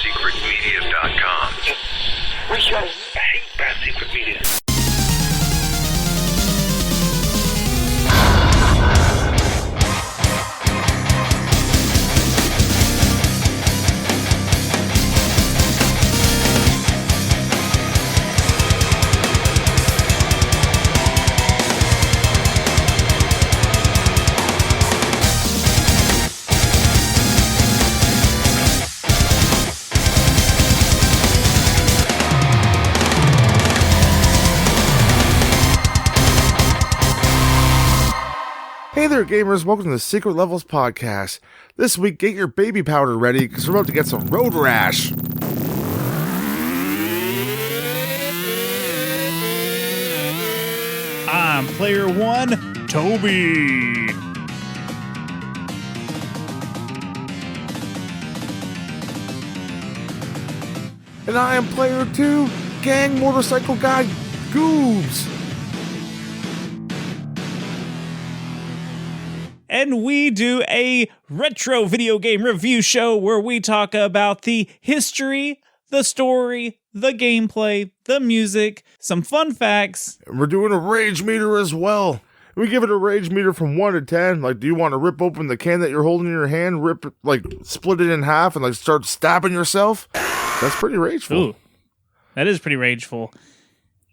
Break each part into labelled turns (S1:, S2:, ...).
S1: BadSecretMedia.com.
S2: I hate Bad Secret Media.
S3: Hey there, gamers. Welcome to the Secret Levels Podcast. This week, get your baby powder ready, because we're about to get some road rash.
S4: I'm player one, Toby.
S3: And I am player two, gang motorcycle guy, Goobs.
S4: And we do a retro video game review show where we talk about the history, the story, the gameplay, the music, some fun facts.
S3: And we're doing a rage meter as well. We give it a rage meter from 1 to 10. Like, do you want to rip open the can that you're holding in your hand, split it in half, and start stabbing yourself? That's pretty rageful.
S4: Ooh, that is pretty rageful.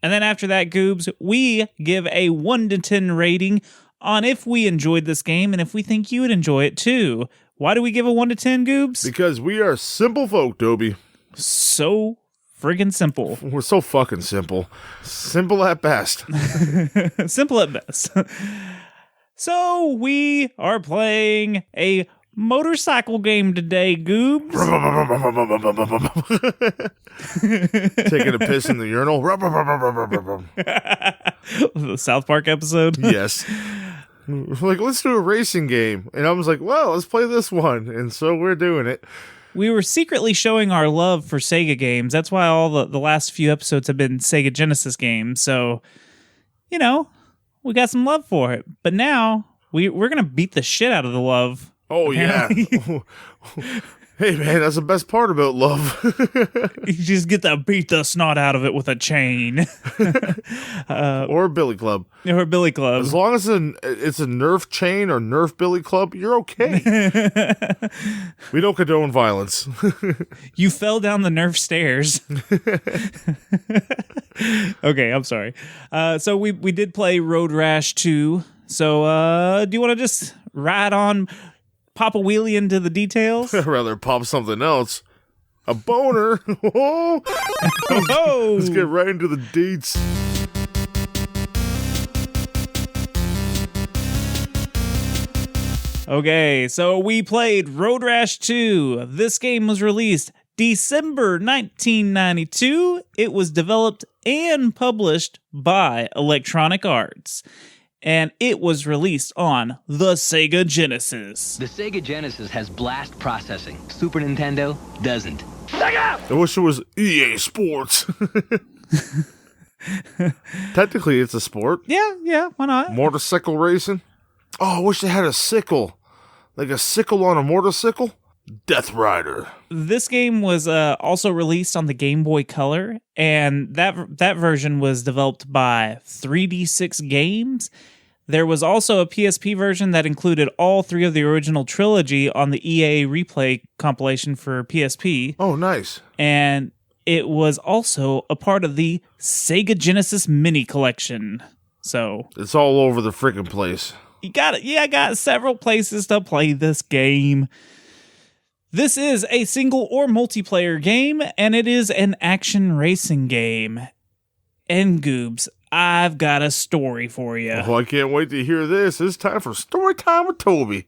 S4: And then after that, Goobs, we give a 1 to 10 rating on if we enjoyed this game and if we think you would enjoy it too. Why do we give a 1 to 10, Goobs?
S3: Because we are simple folk, Toby.
S4: So friggin' simple.
S3: We're so fucking simple. Simple at best.
S4: Simple at best. So we are playing a motorcycle game today, Goobs.
S3: Taking a piss in the urinal.
S4: The South Park episode?
S3: Yes. Like, let's do a racing game. And I was like, well, let's play this one. And so we're doing it.
S4: We were secretly showing our love for Sega games. That's why all the last few episodes have been Sega Genesis games. So, we got some love for it. But now, we're going to beat the shit out of the love.
S3: Oh, yeah. Hey, man, that's the best part about love.
S4: You just get to beat the snot out of it with a chain.
S3: Or a billy club.
S4: Or a billy club.
S3: As long as it's a Nerf chain or Nerf billy club, you're okay. We don't condone violence.
S4: You fell down the Nerf stairs. Okay, I'm sorry. So we did play Road Rash 2. So do you want to just ride on, pop a wheelie into the details?
S3: I'd rather pop something else. A boner.
S4: Oh.
S3: Let's get right into the deets.
S4: Okay, so we played Road Rash 2. This game was released December 1992. It was developed and published by Electronic Arts. And it was released on the Sega Genesis.
S5: The Sega Genesis has blast processing. Super Nintendo doesn't.
S3: I wish it was EA Sports. Technically, it's a sport.
S4: Yeah, why not?
S3: Motorcycle racing. Oh, I wish they had a sickle. Like a sickle on a motorcycle. Death Rider.
S4: This game was also released on the Game Boy Color, and that version was developed by 3D6 Games. There was also a PSP version that included all three of the original trilogy on the EA Replay compilation for PSP.
S3: Oh, nice.
S4: And it was also a part of the Sega Genesis Mini Collection. So
S3: it's all over the freaking place.
S4: You got it. Yeah, I got several places to play this game. This is a single or multiplayer game, and it is an action racing game. And Goobs, I've got a story for you.
S3: Oh, I can't wait to hear this. It's time for Story Time with Toby.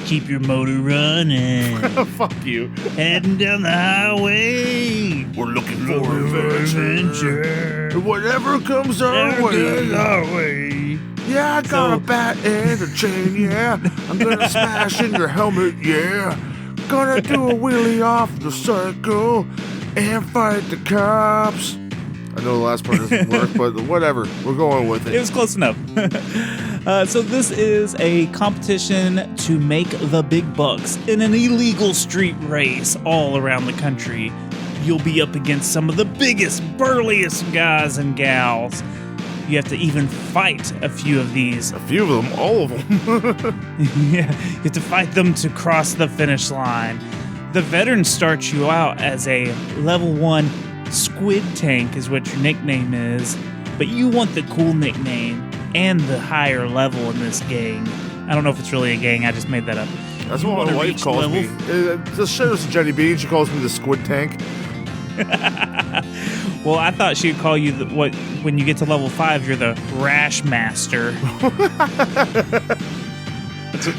S4: Keep your motor running.
S3: Fuck you.
S4: Heading down the highway.
S3: We're looking for adventure. Whatever comes our way. Yeah, I got a bat and a chain, yeah. I'm gonna smash in your helmet, yeah. Gonna do a wheelie off the circle and fight the cops. I know the last part doesn't work, but whatever. We're going with it.
S4: It was close enough. So this is a competition to make the big bucks in an illegal street race all around the country. You'll be up against some of the biggest, burliest guys and gals. You have to even fight a few of these.
S3: A few of them, all of them.
S4: Yeah, you have to fight them to cross the finish line. The veteran starts you out as a level 1 squid tank is what your nickname is, but you want the cool nickname and the higher level in this gang. I don't know if it's really a gang, I just made that up.
S3: That's what my wife calls me. Just shout out to Jenny Bean, she calls me the squid tank.
S4: Well, I thought she'd call you when you get to level 5, you're the Rash Master.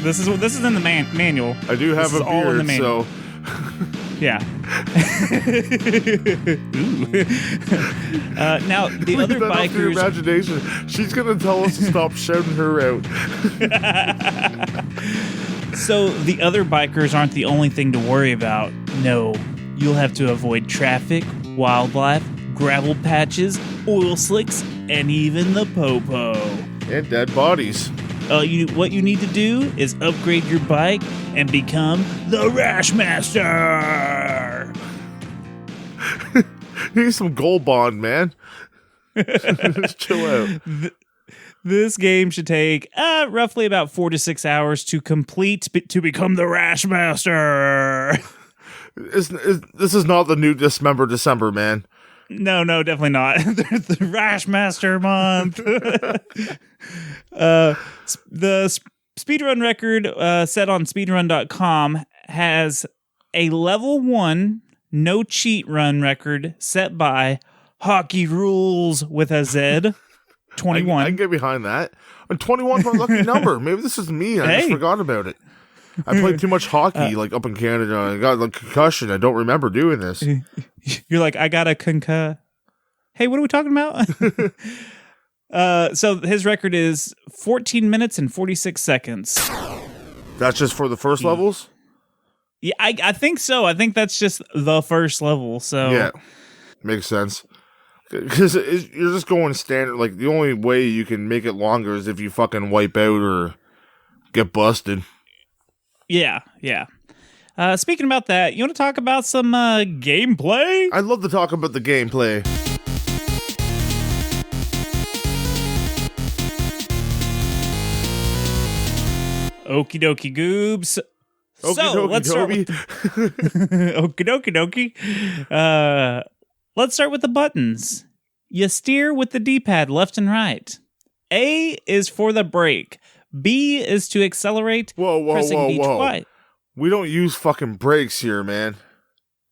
S4: This is in the manual.
S3: I do have a beard, so...
S4: Yeah. Now, the other bikers...
S3: Your imagination. She's going to tell us to stop shouting her out.
S4: So, the other bikers aren't the only thing to worry about. No. You'll have to avoid traffic, wildlife, gravel patches, oil slicks, and even the popo.
S3: And dead bodies.
S4: What you need to do is upgrade your bike and become the Rash Master.
S3: You need some gold bond, man. Just chill out.
S4: This game should take roughly about 4 to 6 hours to complete to become the Rash Master.
S3: This is not the new Dismember December, man.
S4: No, definitely not. The Rash Master month. The speedrun record set on speedrun.com has a level 1 no cheat run record set by Hockey Rules with a Z. 21.
S3: I can get behind that. And 21 for a lucky number. Maybe this is me. I just forgot about it. I played too much hockey, up in Canada. I got a concussion. I don't remember doing this.
S4: You're like, I got a concur. Hey, what are we talking about? So his record is 14 minutes and 46 seconds.
S3: That's just for the first levels?
S4: Yeah, I think so. I think that's just the first level. So
S3: yeah, makes sense. Because you're just going standard. Like, the only way you can make it longer is if you fucking wipe out or get busted.
S4: Yeah. Speaking about that, you want to talk about some gameplay?
S3: I'd love to talk about the gameplay.
S4: Okie dokie goobs.
S3: Okie
S4: So
S3: dokie,
S4: let's start
S3: Toby.
S4: Okie dokie dokie. Let's start with the buttons. You steer with the D-pad left and right. A is for the brake. B is to accelerate.
S3: Whoa.
S4: Twice.
S3: We don't use fucking brakes here, man.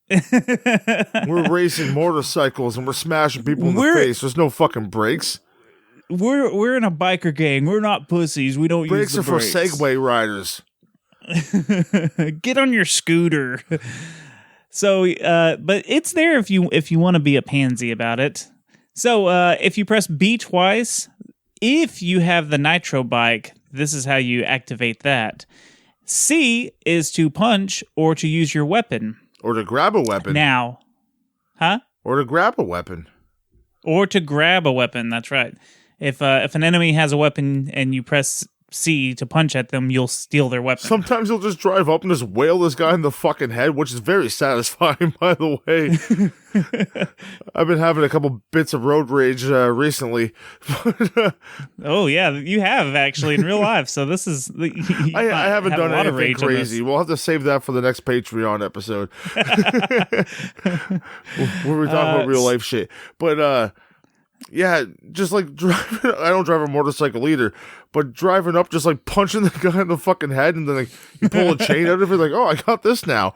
S3: We're racing motorcycles and we're smashing people in the face. There's no fucking brakes.
S4: We're in a biker gang. We're not pussies. We don't
S3: Brakes
S4: use the brakes.
S3: Brakes are for Segway riders.
S4: Get on your scooter. So, but it's there if you want to be a pansy about it. So, if you press B twice, if you have the nitro bike, this is how you activate that. C is to punch or to use your weapon.
S3: Or to grab a weapon.
S4: Now. Huh?
S3: Or to grab a weapon.
S4: Or to grab a weapon, that's right. If an enemy has a weapon and you press C to punch at them, you'll steal their weapon.
S3: Sometimes you'll just drive up and just whale this guy in the fucking head, which is very satisfying, by the way. I've been having a couple bits of road rage recently.
S4: Oh, yeah, you have actually in real life. So this is...
S3: I haven't done anything crazy. We'll have to save that for the next Patreon episode. Where we talk about real life shit. But, yeah, just like driving. I don't drive a motorcycle either, but driving up, just like punching the guy in the fucking head, and then like you pull a chain out of it, like, oh, I got this now.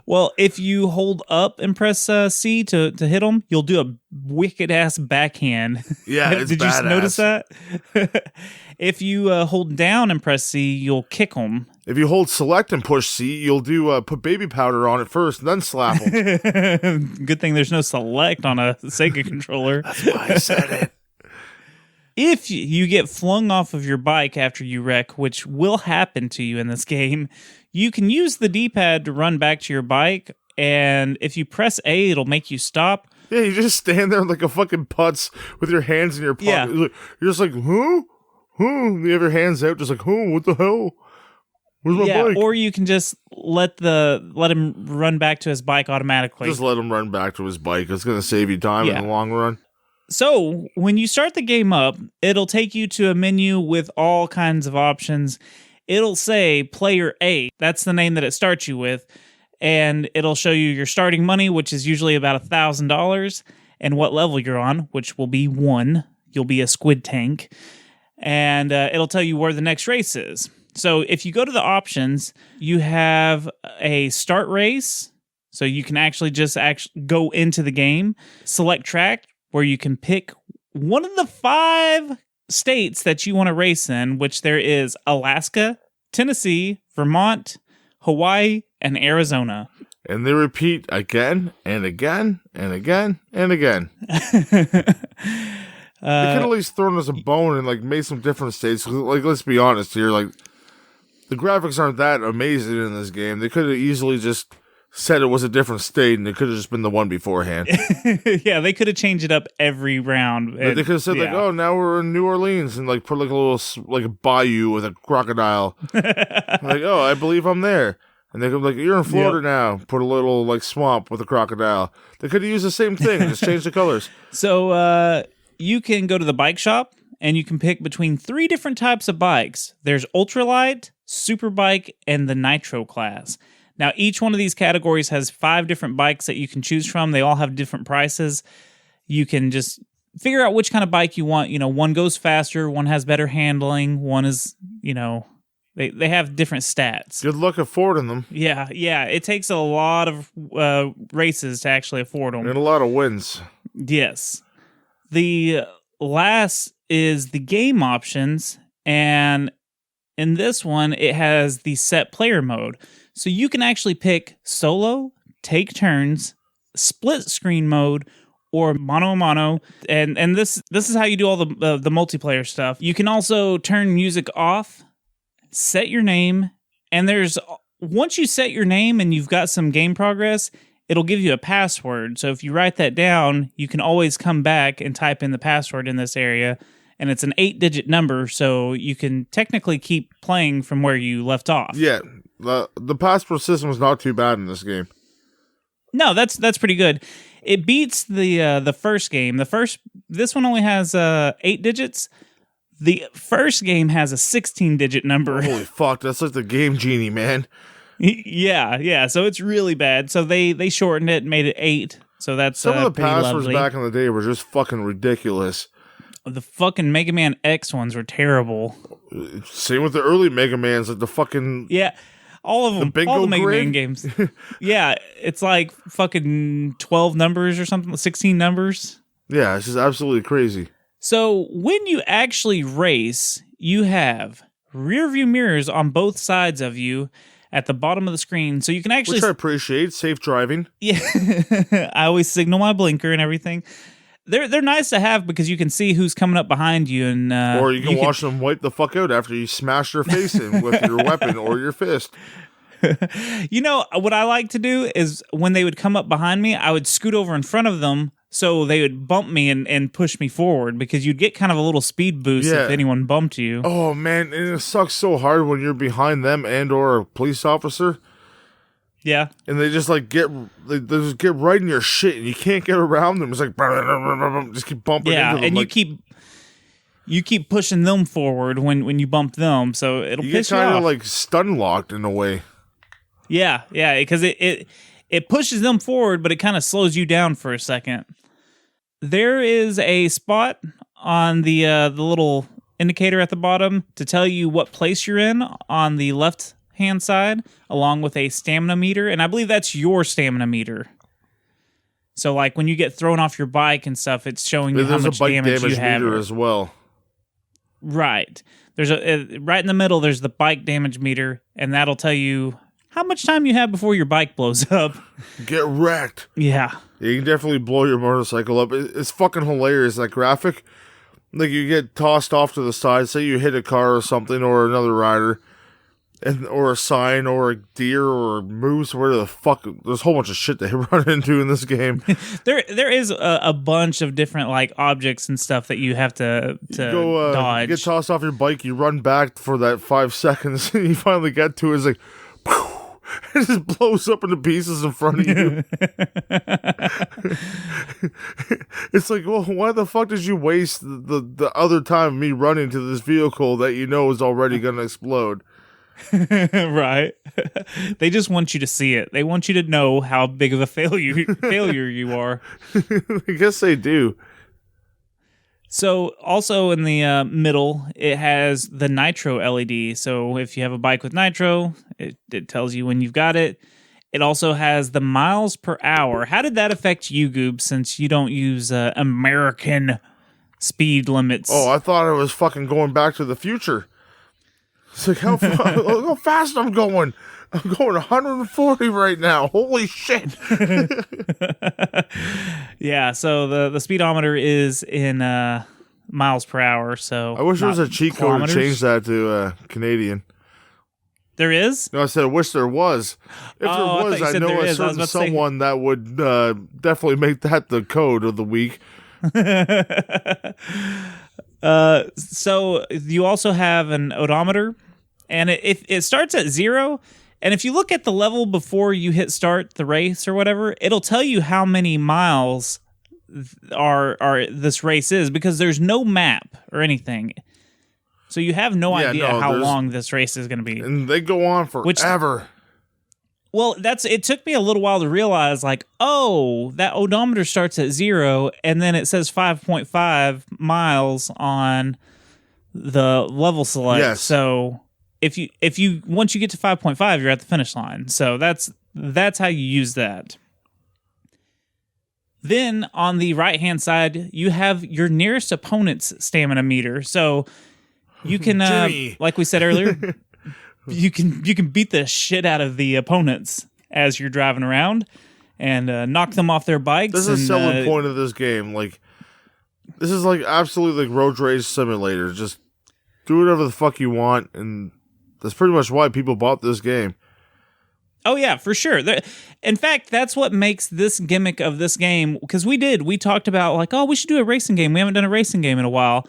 S4: Well, if you hold up and press C to hit them, you'll do a wicked ass backhand.
S3: Yeah, it's
S4: Did
S3: badass.
S4: you notice that? If you hold down and press C, you'll kick them.
S3: If you hold select and push C, you'll do put baby powder on it first, and then slap them.
S4: Good thing there's no select on a Sega controller.
S3: That's why I said it.
S4: If you get flung off of your bike after you wreck, which will happen to you in this game, you can use the D-pad to run back to your bike, and if you press A, it'll make you stop,
S3: Yeah, you just stand there like a fucking putz with your hands in your pocket.
S4: Yeah.
S3: You're just like, huh? You have your hands out, just like, what the hell? Where's my bike?
S4: Or you can just let him run back to his bike automatically.
S3: Just let him run back to his bike. It's going to save you time in the long run.
S4: So when you start the game up, it'll take you to a menu with all kinds of options. It'll say Player A. That's the name that it starts you with. And it'll show you your starting money, which is usually about $1,000, and what level you're on, which will be 1. You'll be a squid tank. And it'll tell you where the next race is. So if you go to the options, you have a start race. So you can actually just go into the game. Select track, where you can pick one of the 5 states that you want to race in, which there is Alaska, Tennessee, Vermont, Hawaii, and Arizona.
S3: And they repeat again and again and again and again. They could at least thrown us a bone and like made some different states. Like, let's be honest here. Like, the graphics aren't that amazing in this game. They could have easily just said it was a different state, and it could have just been the one beforehand.
S4: Yeah, they could have changed it up every round.
S3: Like, they could have said like, "Oh, now we're in New Orleans," and like put like a little like a bayou with a crocodile. Like, "Oh, I believe I'm there." And they could be like, "You're in Florida now." Put a little like swamp with a crocodile. They could have used the same thing, just change the colors.
S4: So you can go to the bike shop and you can pick between 3 different types of bikes. There's ultralight, superbike, and the nitro class. Now, each one of these categories has 5 different bikes that you can choose from. They all have different prices. You can just figure out which kind of bike you want. You know, one goes faster, one has better handling, one is, you know, they have different stats.
S3: Good luck affording them.
S4: Yeah. It takes a lot of races to actually afford them.
S3: And a lot of wins.
S4: Yes. The last is the game options, and in this one, it has the set player mode. So you can actually pick solo, take turns, split screen mode, or mono a mono. And this is how you do all the multiplayer stuff. You can also turn music off, set your name, and once you set your name and you've got some game progress, it'll give you a password. So if you write that down, you can always come back and type in the password in this area. And it's an 8-digit number, so you can technically keep playing from where you left off.
S3: Yeah, the passport system is not too bad in this game.
S4: No, that's pretty good. It beats the first game. This one only has 8 digits. The first game has a 16-digit number.
S3: Holy fuck, that's like the Game Genie, man.
S4: Yeah. So it's really bad. So they shortened it and made it 8. So that's
S3: some of the
S4: pretty
S3: passwords
S4: lovely.
S3: back in the day were just fucking ridiculous.
S4: The fucking Mega Man X ones were terrible.
S3: Same with the early Mega Mans, like the fucking
S4: All of them.
S3: bingo
S4: All the Mega
S3: grid?
S4: Man games. Yeah, it's like fucking 12 numbers or something, 16 numbers.
S3: Yeah, it's just absolutely crazy.
S4: So when you actually race, you have rear view mirrors on both sides of you at the bottom of the screen. So you can actually...
S3: Which I appreciate. Safe driving.
S4: Yeah. I always signal my blinker and everything. They're nice to have because you can see who's coming up behind you, and
S3: or you can watch them wipe the fuck out after you smash their face in with your weapon or your fist.
S4: You know what I like to do is when they would come up behind me, I would scoot over in front of them so they would bump me and push me forward, because you'd get kind of a little speed boost if anyone bumped you.
S3: Oh man, and it sucks so hard when you're behind them and or a police officer.
S4: Yeah.
S3: And they just like they just get right in your shit and you can't get around them. It's like just keep bumping into them.
S4: And
S3: like,
S4: you keep pushing them forward when you bump them, so it'll piss you off.
S3: You get kind of like stun locked in a way.
S4: Yeah, because it pushes them forward, but it kind of slows you down for a second. There is a spot on the little indicator at the bottom to tell you what place you're in on the left hand side, along with a stamina meter, and I believe that's your stamina meter. So like when you get thrown off your bike and stuff, it's showing you how much damage you have.
S3: Meter as well.
S4: Right. There's right in the middle there's the bike damage meter, and that'll tell you how much time you have before your bike blows up.
S3: Get wrecked.
S4: Yeah.
S3: You can definitely blow your motorcycle up. It's fucking hilarious, that graphic. Like you get tossed off to the side, say you hit a car or something or another rider, or a sign or a deer or a moose or whatever the fuck. There's a whole bunch of shit they run into in this game.
S4: There is a bunch of different like objects and stuff that you have to dodge.
S3: You get tossed off your bike, you run back for that 5 seconds, and you finally get to it. It's like, poof, it just blows up into pieces in front of you. It's like, well, why the fuck did you waste the other time of me running to this vehicle that you know is already going to explode?
S4: Right. They just want you to see it. They want you to know how big of a failure you are.
S3: I guess they do.
S4: So also in the middle, it has the nitro LED. So if you have a bike with nitro, it tells you when you've got it. It also has the miles per hour. How did that affect you, Goob, since you don't use American speed limits?
S3: Oh, I thought I was fucking going back to the future. It's like, how fast I'm going. I'm going 140 right now. Holy shit.
S4: Yeah, so the speedometer is in miles per hour. So
S3: I wish there was a cheat code to change that to Canadian.
S4: There is?
S3: No, I said I wish there was. If there was, I know a certain someone that would definitely make that the code of the week.
S4: So you also have an odometer, and it starts at 0. And if you look at the level before you hit start the race or whatever, it'll tell you how many miles are this race is, because there's no map or anything. So you have no idea how long this race is going to be.
S3: And they go on forever.
S4: Well, it took me a little while to realize, like, oh, that odometer starts at 0, and then it says 5.5 miles on the level select.
S3: Yes.
S4: So if you once you get to 5.5, you're at the finish line. So that's how you use that. Then on the right-hand side, you have your nearest opponent's stamina meter. So you can, like we said earlier, you can beat the shit out of the opponents as you're driving around and knock them off their bikes.
S3: This is a selling point of this game. Like, this is like absolutely like road race simulator. Just do whatever the fuck you want, and that's pretty much why people bought this game.
S4: Oh yeah, for sure. In fact, that's what makes this gimmick of this game, because we talked about like, oh, we should do a racing game. We haven't done a racing game in a while.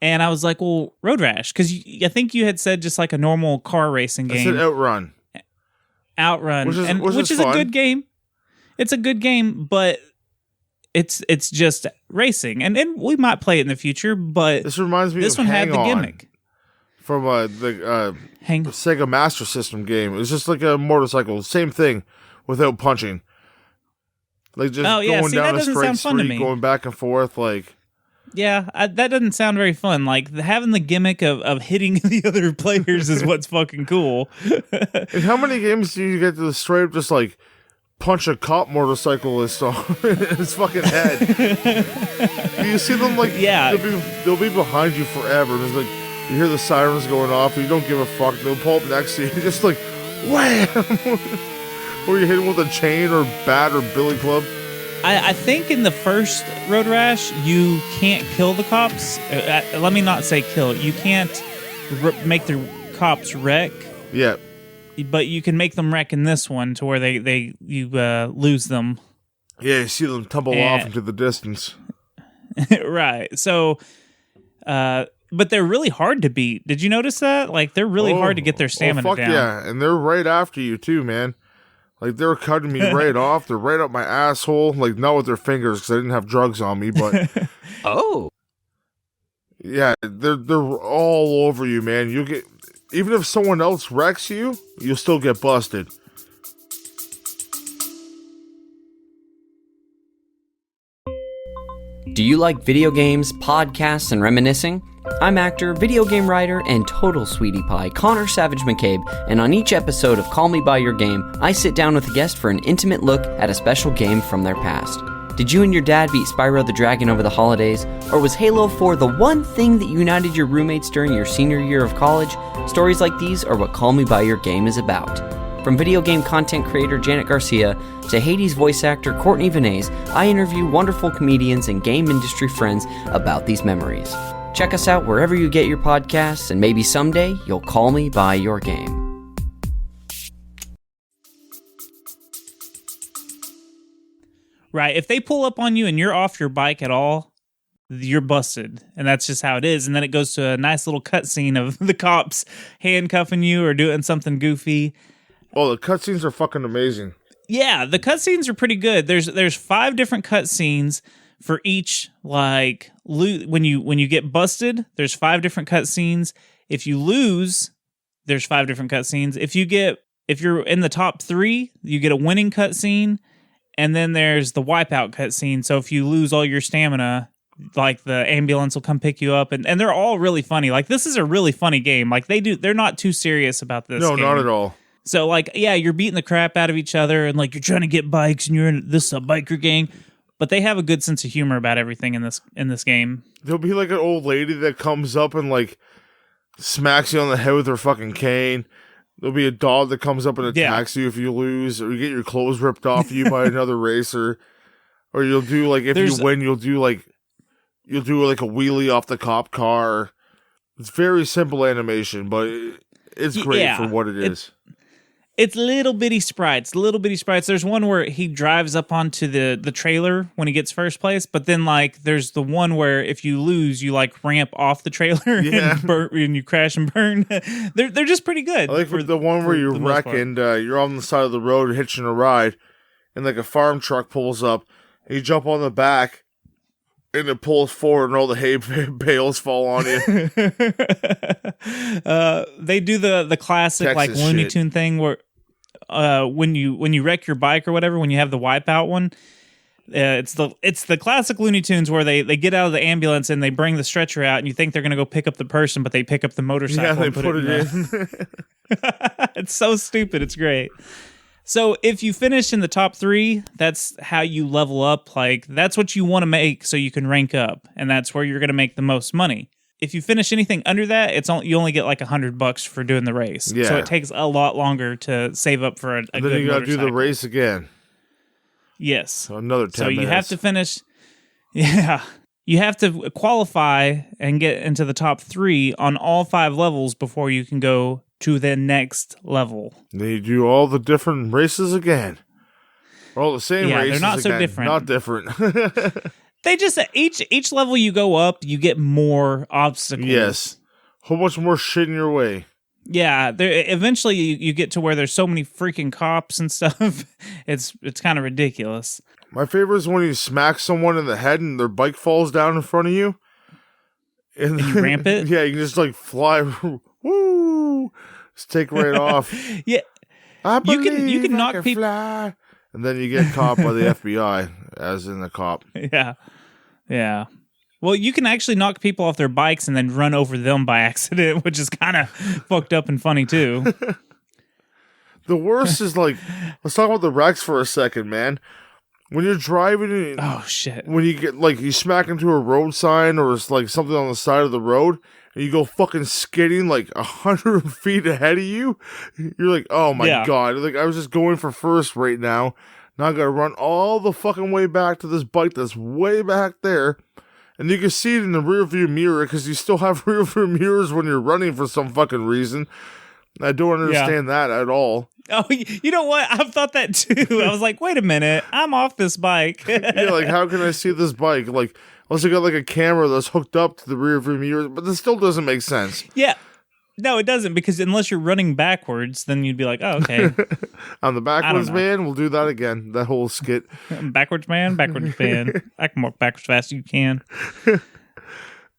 S4: And I was like, well, Road Rash, because I think you had said just like a normal car racing game.
S3: I said Outrun.
S4: Outrun, which is
S3: fun.
S4: a good game. It's a good game, but it's just racing, and we might play it in the future. But
S3: this reminds me
S4: this
S3: of
S4: one
S3: Hang
S4: had the
S3: On
S4: gimmick
S3: from the Sega Master System game. It was just like a motorcycle, same thing, without punching. Like just going down a straight street, going back and forth, like.
S4: Yeah, that doesn't sound very fun. Like, having the gimmick of hitting the other players is what's fucking cool.
S3: And how many games do you get to straight up just, like, punch a cop motorcyclist on his fucking head? Do you see them, like, they'll be behind you forever. There's, like, you hear the sirens going off, and you don't give a fuck. They'll pull up next to you, just like, wham! Or you hit them with a chain or bat or billy club.
S4: I think in the first Road Rash, you can't kill the cops. Let me not say kill. You can't make the cops wreck.
S3: Yeah.
S4: But you can make them wreck in this one to where you lose them.
S3: Yeah, you see them tumble off into the distance.
S4: Right. So, but they're really hard to beat. Did you notice that? Like, they're really hard to get their stamina down.
S3: Yeah, and they're right after you too, man. Like, they were cutting me right off. They're right up my asshole. Like, not with their fingers, because I didn't have drugs on me, but...
S5: Oh.
S3: Yeah, they're all over you, man. You get... Even if someone else wrecks you, you'll still get busted.
S1: Do you like video games, podcasts, and reminiscing? I'm actor, video game writer, and total sweetie pie, Connor Savage McCabe, and on each episode of Call Me By Your Game, I sit down with a guest for an intimate look at a special game from their past. Did you and your dad beat Spyro the Dragon over the holidays? Or was Halo 4 the one thing that united your roommates during your senior year of college? Stories like these are what Call Me By Your Game is about. From video game content creator Janet Garcia to Hades voice actor Courtney Vinay's, I interview wonderful comedians and game industry friends about these memories. Check us out wherever you get your podcasts, and maybe someday you'll call me by your game.
S4: Right. If they pull up on you and you're off your bike at all, you're busted. And that's just how it is. And then it goes to a nice little cutscene of the cops handcuffing you or doing something goofy.
S3: Oh, the cutscenes are fucking amazing.
S4: Yeah, the cutscenes are pretty good. There's 5 different cutscenes for each, like, when you get busted, there's 5 different cutscenes. If you lose, there's 5 different cutscenes. If you're in the top 3, you get a winning cutscene. And then there's the wipeout cutscene. So if you lose all your stamina, like the ambulance will come pick you up, and they're all really funny. Like, this is a really funny game. Like, they're not too serious about this.
S3: No,
S4: game.
S3: not at all.
S4: So like, yeah, you're beating the crap out of each other, and like you're trying to get bikes, and you're in this biker gang. But they have a good sense of humor about everything in this game.
S3: There'll be like an old lady that comes up and like smacks you on the head with her fucking cane. There'll be a dog that comes up and attacks you if you lose, or you get your clothes ripped off you by another racer, or you'll do like if you win, you'll do like a wheelie off the cop car. It's very simple animation, but it's great for what it is.
S4: It's little bitty sprites. There's one where he drives up onto the trailer when he gets first place, but then like there's the one where if you lose, you like ramp off the trailer and you crash and burn. They're just pretty good.
S3: I like the one where you wreck and you're on the side of the road hitching a ride, and like a farm truck pulls up, and you jump on the back, and it pulls forward, and all the hay bales fall on you.
S4: They do the classic Texas like Looney Tune thing where when you wreck your bike or whatever, when you have the wipeout one, it's the classic Looney Tunes where they get out of the ambulance and they bring the stretcher out, and you think they're gonna go pick up the person, but they pick up the motorcycle.
S3: Yeah, they
S4: and
S3: put it in.
S4: It's so stupid. It's great. So if you finish in the top 3, that's how you level up. Like, that's what you want to make so you can rank up, and that's where you're going to make the most money. If you finish anything under that, you only get like $100 for doing the race.
S3: Yeah.
S4: So it takes a lot longer to save up for a good motorcycle.
S3: Then you got to do the race again.
S4: Yes.
S3: So another 10
S4: So
S3: minutes.
S4: you have to finish. Yeah. You have to qualify and get into the top 3 on all 5 levels before you can go to the next level.
S3: They do all the different races again. All the same races.
S4: They're not
S3: again.
S4: so different.
S3: Not different.
S4: They just each level you go up, you get more obstacles.
S3: Yes. Whole bunch more shit in your way.
S4: Yeah, eventually you get to where there's so many freaking cops and stuff. It's kind of ridiculous.
S3: My favorite is when you smack someone in the head and their bike falls down in front of you.
S4: And you ramp it?
S3: Yeah, you can just like fly. Woo! Just take right off.
S4: Yeah. You can knock people.
S3: Fly. And then you get caught by the FBI, as in the cop.
S4: Yeah. Yeah. Well, you can actually knock people off their bikes and then run over them by accident, which is kind of fucked up and funny, too.
S3: The worst is like, let's talk about the wrecks for a second, man. When you're driving,
S4: oh shit!
S3: When you get like you smack into a road sign or it's like something on the side of the road, and you go fucking skidding like 100 feet ahead of you, you're like, oh my god! Like I was just going for first right now. Now I gotta run all the fucking way back to this bike that's way back there, and you can see it in the rear view mirror because you still have rear view mirrors when you're running for some fucking reason. I don't understand that at all.
S4: Oh, you know what? I've thought that too. I was like, wait a minute, I'm off this bike.
S3: Yeah, like how can I see this bike? Like, unless you got like a camera that's hooked up to the rear view mirror, but this still doesn't make sense.
S4: Yeah. No, it doesn't, because unless you're running backwards, then you'd be like, oh, okay.
S3: I'm the backwards man. We'll do that again. That whole skit.
S4: Backwards man. I can walk backwards fast as you can.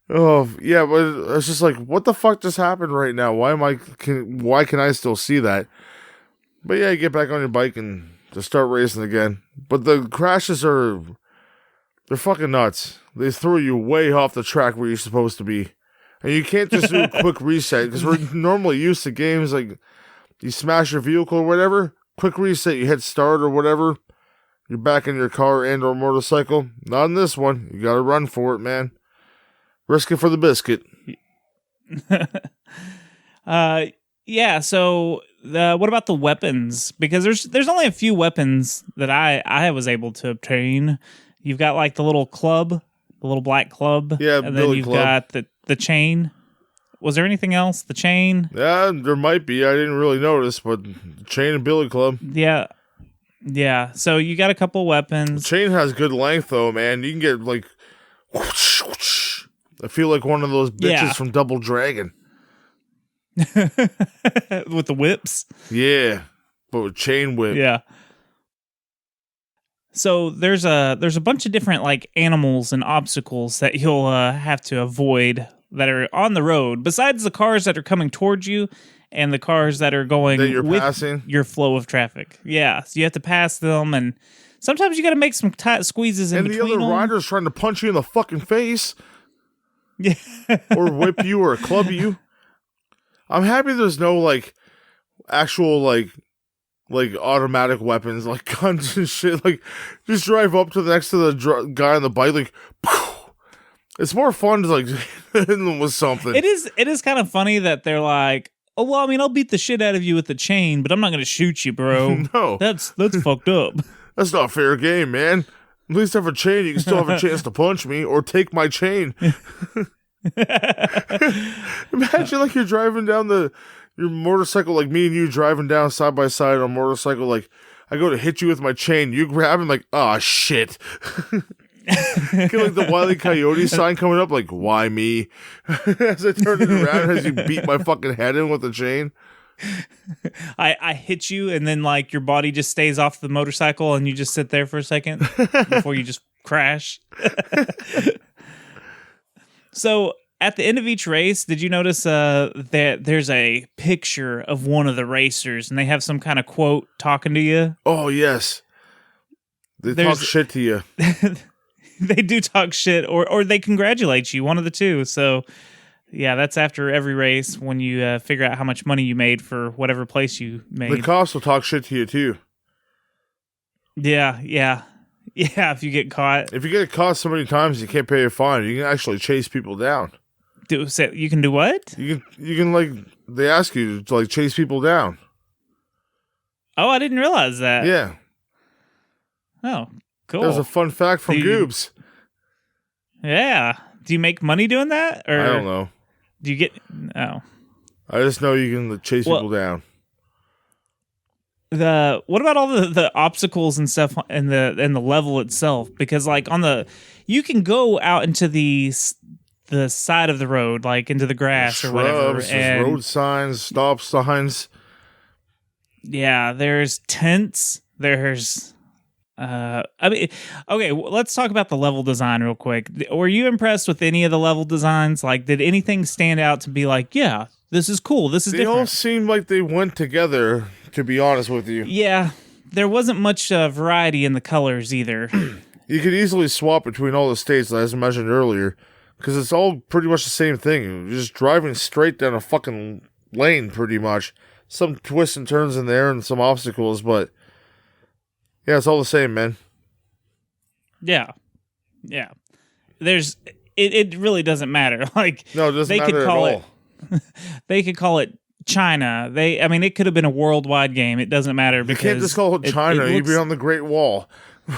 S3: Oh, yeah, but it's just like, what the fuck just happened right now? Why can I still see that? But yeah, you get back on your bike and just start racing again. But the crashes they're fucking nuts. They throw you way off the track where you're supposed to be. And you can't just do a quick reset, because we're normally used to games like you smash your vehicle or whatever, quick reset, you hit start or whatever, you're back in your car and or motorcycle. Not in this one. You gotta run for it, man. Risk it for the biscuit.
S4: Yeah, so what about the weapons? Because there's only a few weapons that I was able to obtain. You've got like the little club, the little black club.
S3: Yeah,
S4: and then you've got the chain. Was there anything else? The chain?
S3: Yeah, there might be. I didn't really notice, but chain and billy club.
S4: Yeah. Yeah, so you got a couple weapons.
S3: Chain has good length, though, man. You can get, like, whoosh, whoosh. I feel like one of those bitches from Double Dragon.
S4: With the whips?
S3: Yeah, but with chain whip.
S4: Yeah. So there's a bunch of different like animals and obstacles that you'll have to avoid that are on the road, besides the cars that are coming towards you and the cars that are going
S3: That you're
S4: with
S3: passing?
S4: your flow of traffic. Yeah, so you have to pass them, and sometimes you got to make some tight squeezes in
S3: And the
S4: between
S3: other
S4: them.
S3: rider's trying to punch you in the fucking face.
S4: Yeah.
S3: Or whip you or club you. I'm happy there's no, like, actual, like automatic weapons, like guns and shit. Like, just drive up to the next to the guy on the bike, like, poof. It's more fun to, like, hit them with something.
S4: It is kind of funny that they're like, oh, well, I mean, I'll beat the shit out of you with the chain, but I'm not going to shoot you, bro.
S3: No.
S4: That's fucked up.
S3: That's not a fair game, man. At least have a chain, you can still have a chance to punch me or take my chain. Imagine, like, you're driving down your motorcycle, like me and you driving down side by side on a motorcycle, like, I go to hit you with my chain, you grab him, like, oh, shit. Get, like, the Wile E. Coyote sign coming up, like, why me? As I turn it around, as you beat my fucking head in with the chain.
S4: I hit you, and then, like, your body just stays off the motorcycle, and you just sit there for a second before you just crash. So, at the end of each race, did you notice that there's a picture of one of the racers, and they have some kind of quote talking to you?
S3: Oh, yes. They talk shit to you.
S4: They do talk shit, or they congratulate you, one of the two. So, yeah, that's after every race when you figure out how much money you made for whatever place you made.
S3: The cops will talk shit to you, too.
S4: Yeah, if you get caught.
S3: If you get caught so many times you can't pay a fine, you can actually chase people down.
S4: You can do what?
S3: You can like, they ask you to, like, chase people down.
S4: Oh, I didn't realize that.
S3: Yeah.
S4: Oh, cool.
S3: There's a fun fact from Goobs.
S4: Yeah. Do you make money doing that? Or
S3: I don't know.
S4: Do you get... Oh.
S3: I just know you can chase people down.
S4: What about all the obstacles and stuff in the level itself? Because, like, you can go out into the side of the road, like into the grass or whatever.
S3: And road signs, stop signs.
S4: Yeah, there's tents. There's... okay, let's talk about the level design real quick. Were you impressed with any of the level designs? Like, did anything stand out to be like, yeah, this is cool, this is different?
S3: They all seemed like they went together, to be honest with you.
S4: Yeah, there wasn't much variety in the colors either.
S3: You could easily swap between all the states, as I mentioned earlier, because it's all pretty much the same thing. You're just driving straight down a fucking lane, pretty much. Some twists and turns in there and some obstacles, but yeah, it's all the same, man.
S4: Yeah. It really doesn't matter. Like,
S3: no, it doesn't matter at all.
S4: They could call it China. It could have been a worldwide game. It doesn't matter because
S3: you can't just call it China. You'd be on the Great Wall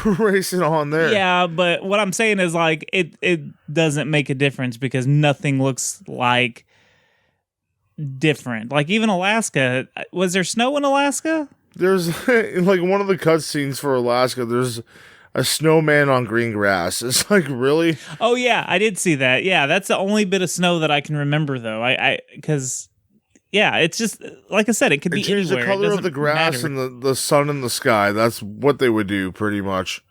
S3: racing on there.
S4: Yeah, but what I'm saying is, like, it doesn't make a difference because nothing looks like different. Like, even Alaska. Was there snow in Alaska?
S3: There's, like, one of the cutscenes for Alaska, there's a snowman on green grass. It's like, really?
S4: Oh, yeah, I did see that. Yeah, that's the only bit of snow that I can remember, though. Because, yeah, it's just, like I said, it could be anywhere.
S3: Change the color of the grass and the sun in the sky. That's what they would do, pretty much.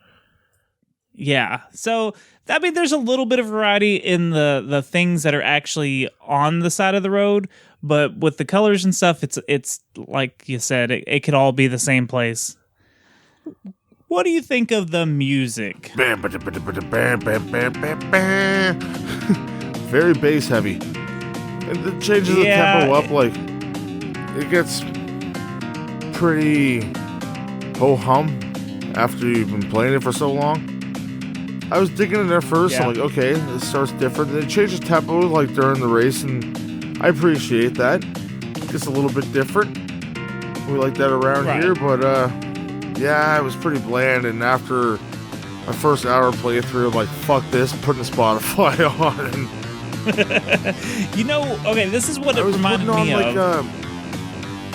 S4: Yeah, so, there's a little bit of variety in the things that are actually on the side of the road, but with the colors and stuff, it's like you said, it could all be the same place. What do you think of the music?
S3: Very bass heavy. And it changes the tempo up, like, it gets pretty ho-hum after you've been playing it for so long. I was digging in there first, I'm like, okay, this starts different. Then it changes tempo, like, during the race, and I appreciate that. It's a little bit different. We like that around here, but, yeah, it was pretty bland, and after my first hour playthrough, I'm like, fuck this, I'm putting Spotify on.
S4: Okay, this is what it reminded me of.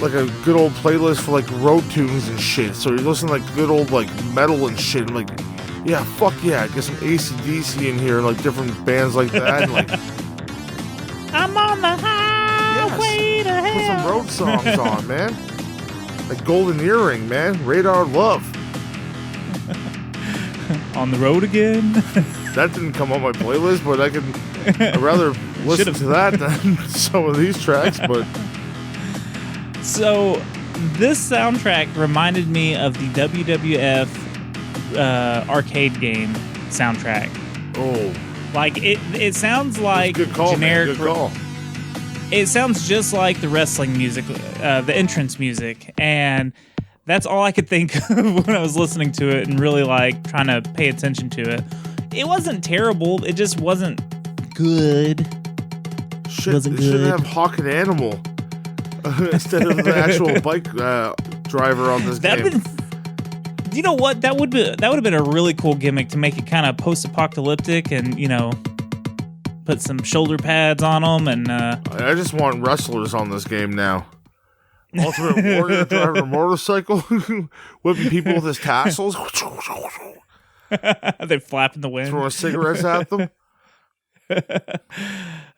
S3: like a good old playlist for like road tunes and shit. So you're listening to like good old like metal and shit. I'm like, yeah, fuck yeah, get some AC/DC in here, like different bands like that. And, like,
S4: I'm on the highway to hell.
S3: put some road songs on, man. Like Golden Earring, man. Radar Love.
S4: On the road again.
S3: That didn't come on my playlist, but I'd rather listen to that than some of these tracks, but...
S4: So, this soundtrack reminded me of the WWF arcade game soundtrack.
S3: Oh.
S4: Like, it sounds like
S3: good call,
S4: generic...
S3: man. Good call.
S4: It sounds just like the wrestling music, the entrance music, and that's all I could think of when I was listening to it and really like trying to pay attention to it. It wasn't terrible. It just wasn't good.
S3: Shit, they should have Hawk and Animal instead of the actual bike driver on this game.
S4: You know what? That would have been a really cool gimmick to make it kind of post-apocalyptic and, you know, put some shoulder pads on them and...
S3: I just want wrestlers on this game now. Ultimate Warrior driving a motorcycle, whipping people with his tassels.
S4: They flap in the wind.
S3: Throwing cigarettes at them.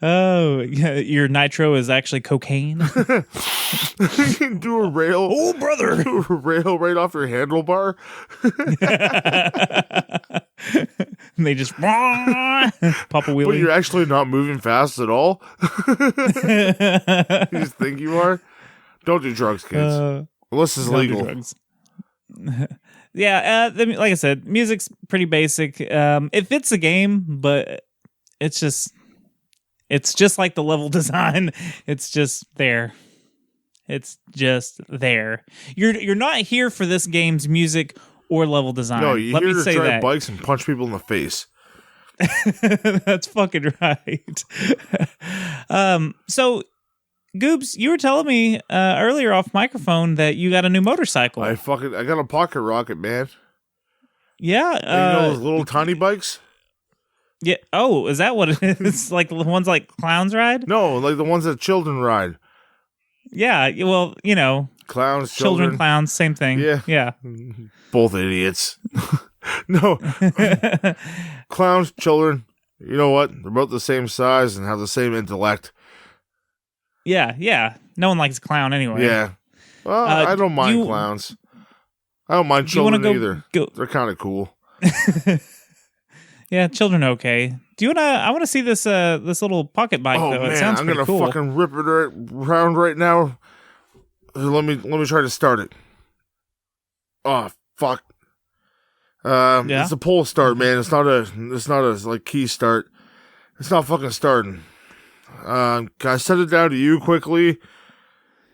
S4: Oh, your nitro is actually cocaine.
S3: Do a rail.
S4: Oh, brother.
S3: Do a rail right off your handlebar.
S4: And they just pop a wheelie.
S3: But you're actually not moving fast at all. You just think you are. Don't do drugs, kids. Unless it's legal.
S4: Yeah, like I said, music's pretty basic. It fits the game, but it's just like the level design. It's just there. It's just there. You're not here for this game's music or level design.
S3: No, you're
S4: Let
S3: here
S4: me
S3: to
S4: say
S3: drive
S4: that.
S3: bikes and punch people in the face.
S4: That's fucking right. So, Goobs, you were telling me earlier off microphone that you got a new motorcycle.
S3: I got a pocket rocket, man.
S4: Yeah.
S3: You know those little tiny bikes?
S4: Yeah. Oh, is that what it is? Like the ones like clowns ride?
S3: No, like the ones that children ride.
S4: Yeah. Well, you know.
S3: Clowns,
S4: children, clowns, same thing.
S3: Yeah.
S4: Yeah.
S3: Both idiots. No. Clowns, children, you know what? They're both the same size and have the same intellect.
S4: Yeah, yeah. No one likes a clown anyway.
S3: Yeah. Well, I don't mind clowns. I don't mind children either. They're kind of cool.
S4: Yeah, children okay. Do you wanna? I want to see this this little pocket bike.
S3: Oh
S4: though.
S3: man,
S4: it sounds
S3: I'm
S4: pretty
S3: gonna
S4: cool.
S3: fucking rip it around right now. Let me try to start it. Oh fuck. It's a pull start, man. It's not a like key start. It's not fucking starting. Can I set it down to you quickly,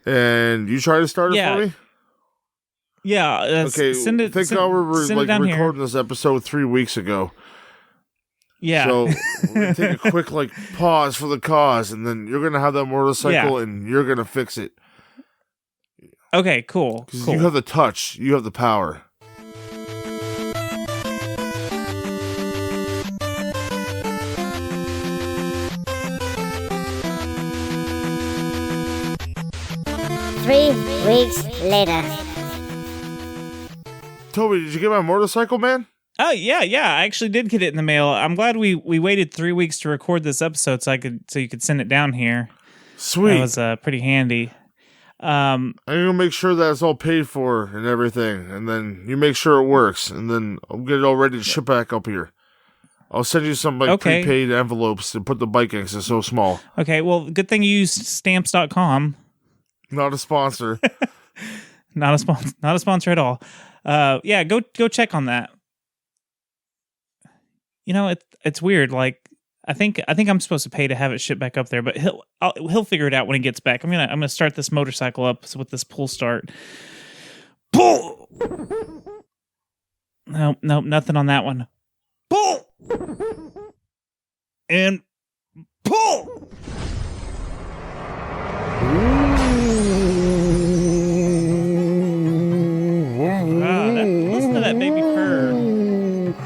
S3: and you try to start it for me?
S4: Yeah.
S3: Okay.
S4: Send it.
S3: Think
S4: send,
S3: how we're
S4: send
S3: like
S4: it down
S3: recording
S4: here.
S3: this episode 3 weeks ago.
S4: Yeah.
S3: So we're gonna take a quick like pause for the cause, and then you're gonna have that motorcycle, and you're gonna fix it.
S4: Okay. Cool.
S3: You have the touch. You have the power.
S6: Three weeks later.
S3: Toby, did you get my motorcycle, man?
S4: Oh yeah. I actually did get it in the mail. I'm glad we waited 3 weeks to record this episode so you could send it down here.
S3: Sweet.
S4: That was pretty handy.
S3: I'm gonna make sure that it's all paid for and everything, and then you make sure it works, and then I'll get it all ready to ship back up here. I'll send you some prepaid envelopes to put the bike in because it's so small.
S4: Okay, well, good thing you used stamps.com.
S3: Not a sponsor.
S4: Not a sponsor at all. Yeah, go check on that. You know, it's weird. Like, I think I'm supposed to pay to have it shipped back up there, but he'll figure it out when he gets back. I'm gonna start this motorcycle up with this pull start. Pull. No, nothing on that one. Pull and pull. Listen to that baby purr.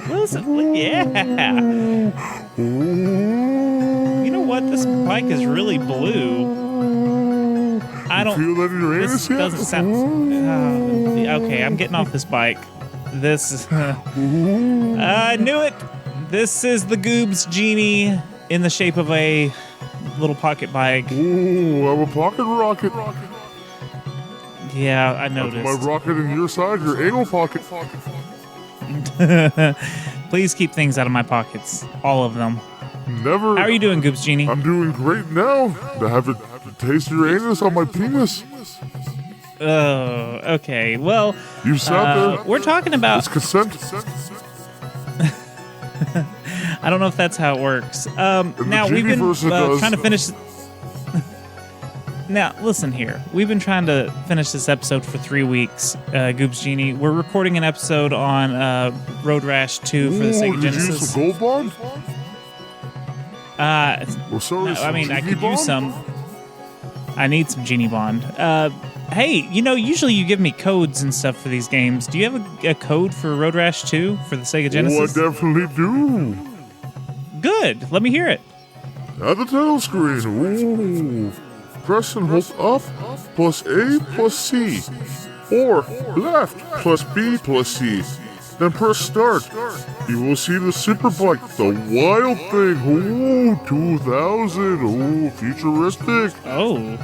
S4: Listen, yeah. You know what? This bike is really blue. I don't
S3: feel that in your
S4: This
S3: anus yet?
S4: doesn't sound. Okay, I'm getting off this bike. This is. I knew it. This is the Goobs Genie in the shape of a little pocket bike.
S3: Ooh, I'm a pocket rocket.
S4: Yeah, I
S3: That's my
S4: noticed.
S3: rocket in your side, your anal pocket.
S4: Please keep things out of my pockets. All of them.
S3: Never.
S4: How are you doing, Goobs Genie?
S3: I'm doing great now. To have a taste of your anus on my penis.
S4: Oh, okay. Well,
S3: You sat there.
S4: we're talking about.
S3: It's consent.
S4: I don't know if that's how it works. Now we've been
S3: Genie-verse it does.
S4: trying to finish. Now listen here. We've been trying to finish this episode for 3 weeks. Goobs Genie. We're recording an episode on Road Rash 2 for the
S3: Ooh,
S4: Sega
S3: did you use
S4: Genesis.
S3: some Gold Bond? Or sorry,
S4: No, I mean, I
S3: Genie
S4: could use
S3: Bond?
S4: some. I need some Genie Bond. Hey, usually you give me codes and stuff for these games. Do you have a code for Road Rash 2 for the Sega
S3: Oh, I
S4: Genesis?
S3: definitely do.
S4: Good. Let me hear it.
S3: At the title screen. Ooh. Press and hold up plus A plus C. Or left plus B plus C. Then press start. You will see the Superbike, the Wild Thing. Ooh, 2000. Ooh, futuristic.
S4: Oh.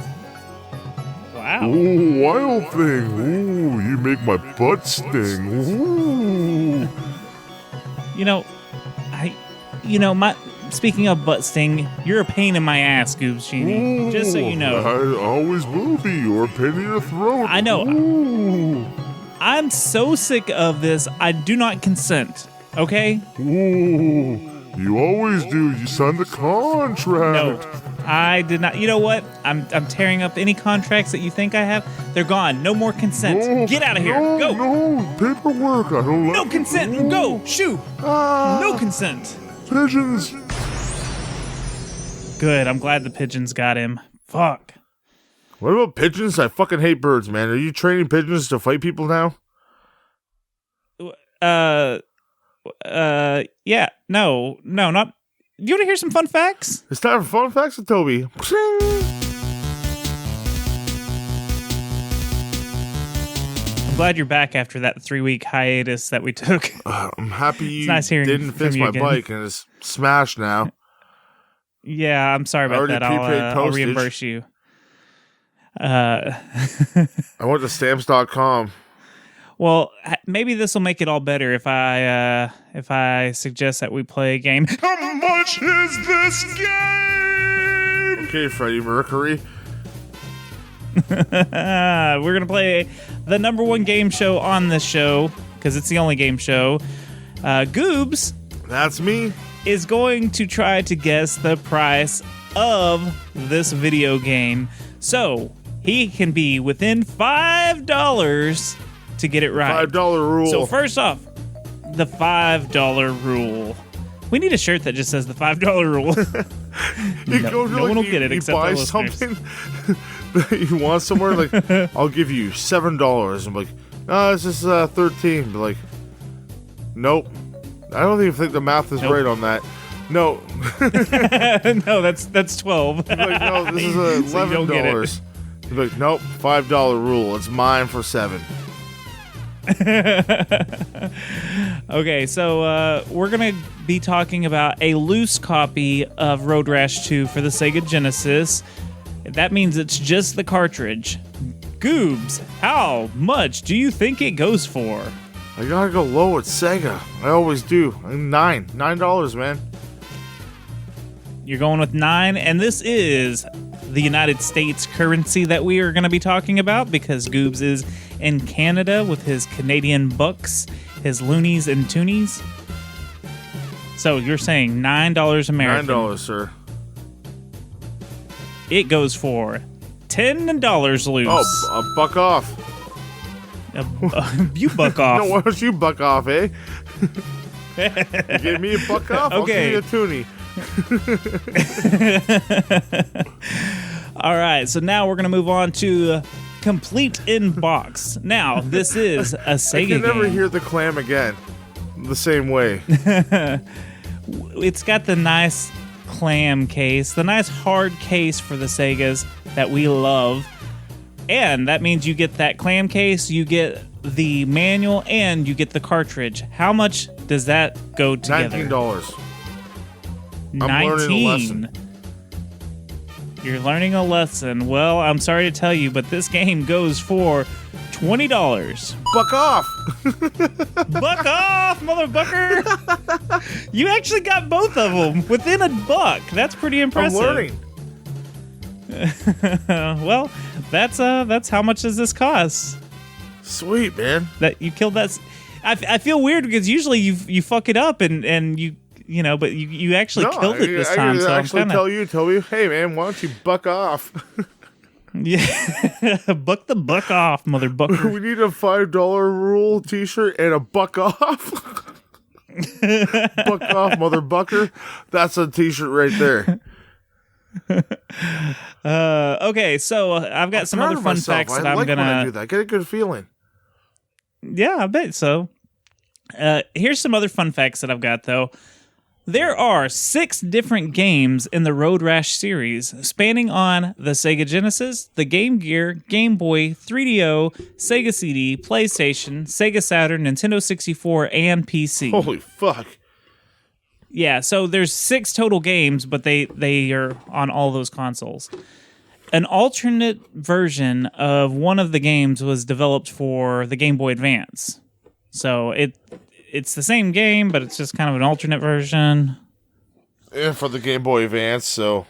S4: Wow.
S3: Ooh, Wild Thing. Ooh, you make my butt sting. Ooh.
S4: Speaking of butt sting, you're a pain in my ass, Goobs Genie. Just so you know.
S3: I always will be, or a pain in your throat.
S4: I know.
S3: Ooh.
S4: I'm so sick of this. I do not consent. Okay?
S3: Ooh. You always do. You signed the contract.
S4: No. I did not. You know what? I'm tearing up any contracts that you think I have. They're gone. No more consent.
S3: No,
S4: Get out of here.
S3: no,
S4: Go.
S3: No, paperwork. I don't like
S4: No consent.
S3: Ooh.
S4: Go. Shoo.
S3: Ah,
S4: No consent.
S3: pigeons.
S4: Good. I'm glad the pigeons got him. Fuck.
S3: What about pigeons? I fucking hate birds, man. Are you training pigeons to fight people now?
S4: Yeah. No, not. Do you want to hear some fun facts?
S3: It's time for fun facts with Toby.
S4: I'm glad you're back after that 3-week hiatus that we took.
S3: I'm happy you
S4: nice hearing
S3: didn't
S4: from
S3: fix
S4: you
S3: my
S4: again.
S3: bike and it's smashed now.
S4: Yeah, I'm sorry about
S3: already
S4: that.
S3: prepaid
S4: I'll
S3: postage.
S4: reimburse you.
S3: I went to stamps.com.
S4: Well, maybe this will make it all better if I suggest that we play a game.
S3: How much is this game? Okay, Freddie Mercury.
S4: We're gonna play the number one game show on this show because it's the only game show. Goobs
S3: That's me.
S4: is going to try to guess the price of this video game, so he can be within $5 to get it right.
S3: $5 rule.
S4: So first off, the $5 rule. We need a shirt that just says the $5 rule.
S3: you
S4: no-
S3: go to,
S4: no one will get it
S3: you
S4: except our
S3: buy
S4: listeners.
S3: something that you want somewhere, like, I'll give you $7. I'm like, no, it's just 13. But like, nope. I don't even think the math is
S4: Nope.
S3: right on that. No.
S4: No, that's 12.
S3: Like, no, this is
S4: So you don't get it.
S3: $11. You're like, nope, $5 rule. It's mine for $7.
S4: Okay, so we're going to be talking about a loose copy of Road Rash 2 for the Sega Genesis. That means it's just the cartridge. Goobs, how much do you think it goes for?
S3: I gotta go low at Sega. I always do. $9, man.
S4: You're going with 9, and this is the United States currency that we are going to be talking about because Goobs is in Canada with his Canadian bucks, his loonies and toonies. So you're saying $9 American.
S3: $9, sir.
S4: It goes for $10 loose.
S3: Oh, buck off.
S4: You buck off.
S3: No, why don't you buck off, eh? You gave me a buck off,
S4: Okay.
S3: I'll give you a toonie.
S4: All right, so now we're going to move on to Complete in Box. Now, this is a Sega
S3: I can never
S4: game.
S3: hear the clam again the same way.
S4: It's got the nice clam case, the nice hard case for the Segas that we love. And that means you get that clam case, you get the manual, and you get the cartridge. How much does that go together?
S3: $19.
S4: 19.
S3: I'm learning a lesson.
S4: You're learning a lesson. Well, I'm sorry to tell you, but this game goes for $20.
S3: Buck off!
S4: Buck off, motherfucker! You actually got both of them within $1. That's pretty impressive.
S3: I'm learning.
S4: Well, that's how much does this cost?
S3: Sweet, man.
S4: That you killed that. I feel weird because usually you fuck it up and you know, but you actually killed it this time.
S3: I
S4: so
S3: actually tell you, Toby, hey man, why don't you buck off?
S4: Yeah, buck the buck off, motherfucker.
S3: We need a $5 rule T-shirt and a buck off. Buck off, motherfucker. That's a T-shirt right there.
S4: Okay, so I've got some other fun facts that I'm
S3: when I
S4: gonna
S3: do that. I get a good feeling.
S4: Yeah, I bet so. Here's some other fun facts that I've got, though. There are 6 different games in the Road Rash series, spanning on the Sega Genesis, the Game Gear, Game Boy, 3DO, Sega CD, PlayStation, Sega Saturn, Nintendo 64, and PC.
S3: Holy fuck.
S4: Yeah, so there's 6 total games, but they are on all those consoles. An alternate version of one of the games was developed for the Game Boy Advance. So it's the same game, but it's just kind of an alternate version.
S3: Yeah, for the Game Boy Advance, so...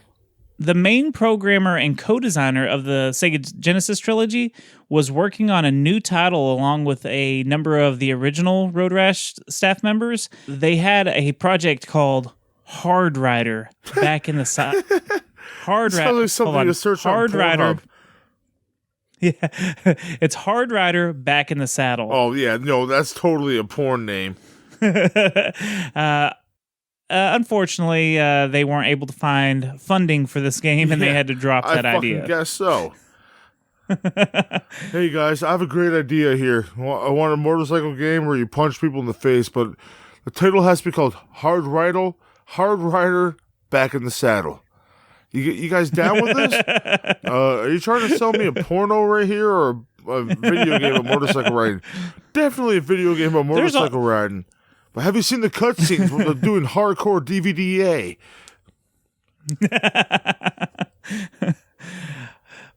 S4: The main programmer and co-designer of the Sega Genesis trilogy was working on a new title along with a number of the original Road Rash staff members. They had a project called Hard Rider back in the... Hard Rider.
S3: Sounds like something to search on
S4: Hard Rider.
S3: Pornhub.
S4: Yeah, it's Hard Rider Back in the Saddle.
S3: Oh, yeah, no, that's totally a porn name.
S4: Unfortunately, they weren't able to find funding for this game, and they had to drop that idea.
S3: I guess so. Hey, guys, I have a great idea here. I want a motorcycle game where you punch people in the face, but the title has to be called Hard Rider Back in the Saddle. You guys down with this? Are you trying to sell me a porno right here or a video game of motorcycle riding? Definitely a video game of motorcycle riding. But have you seen the cutscenes when they're doing hardcore DVDA?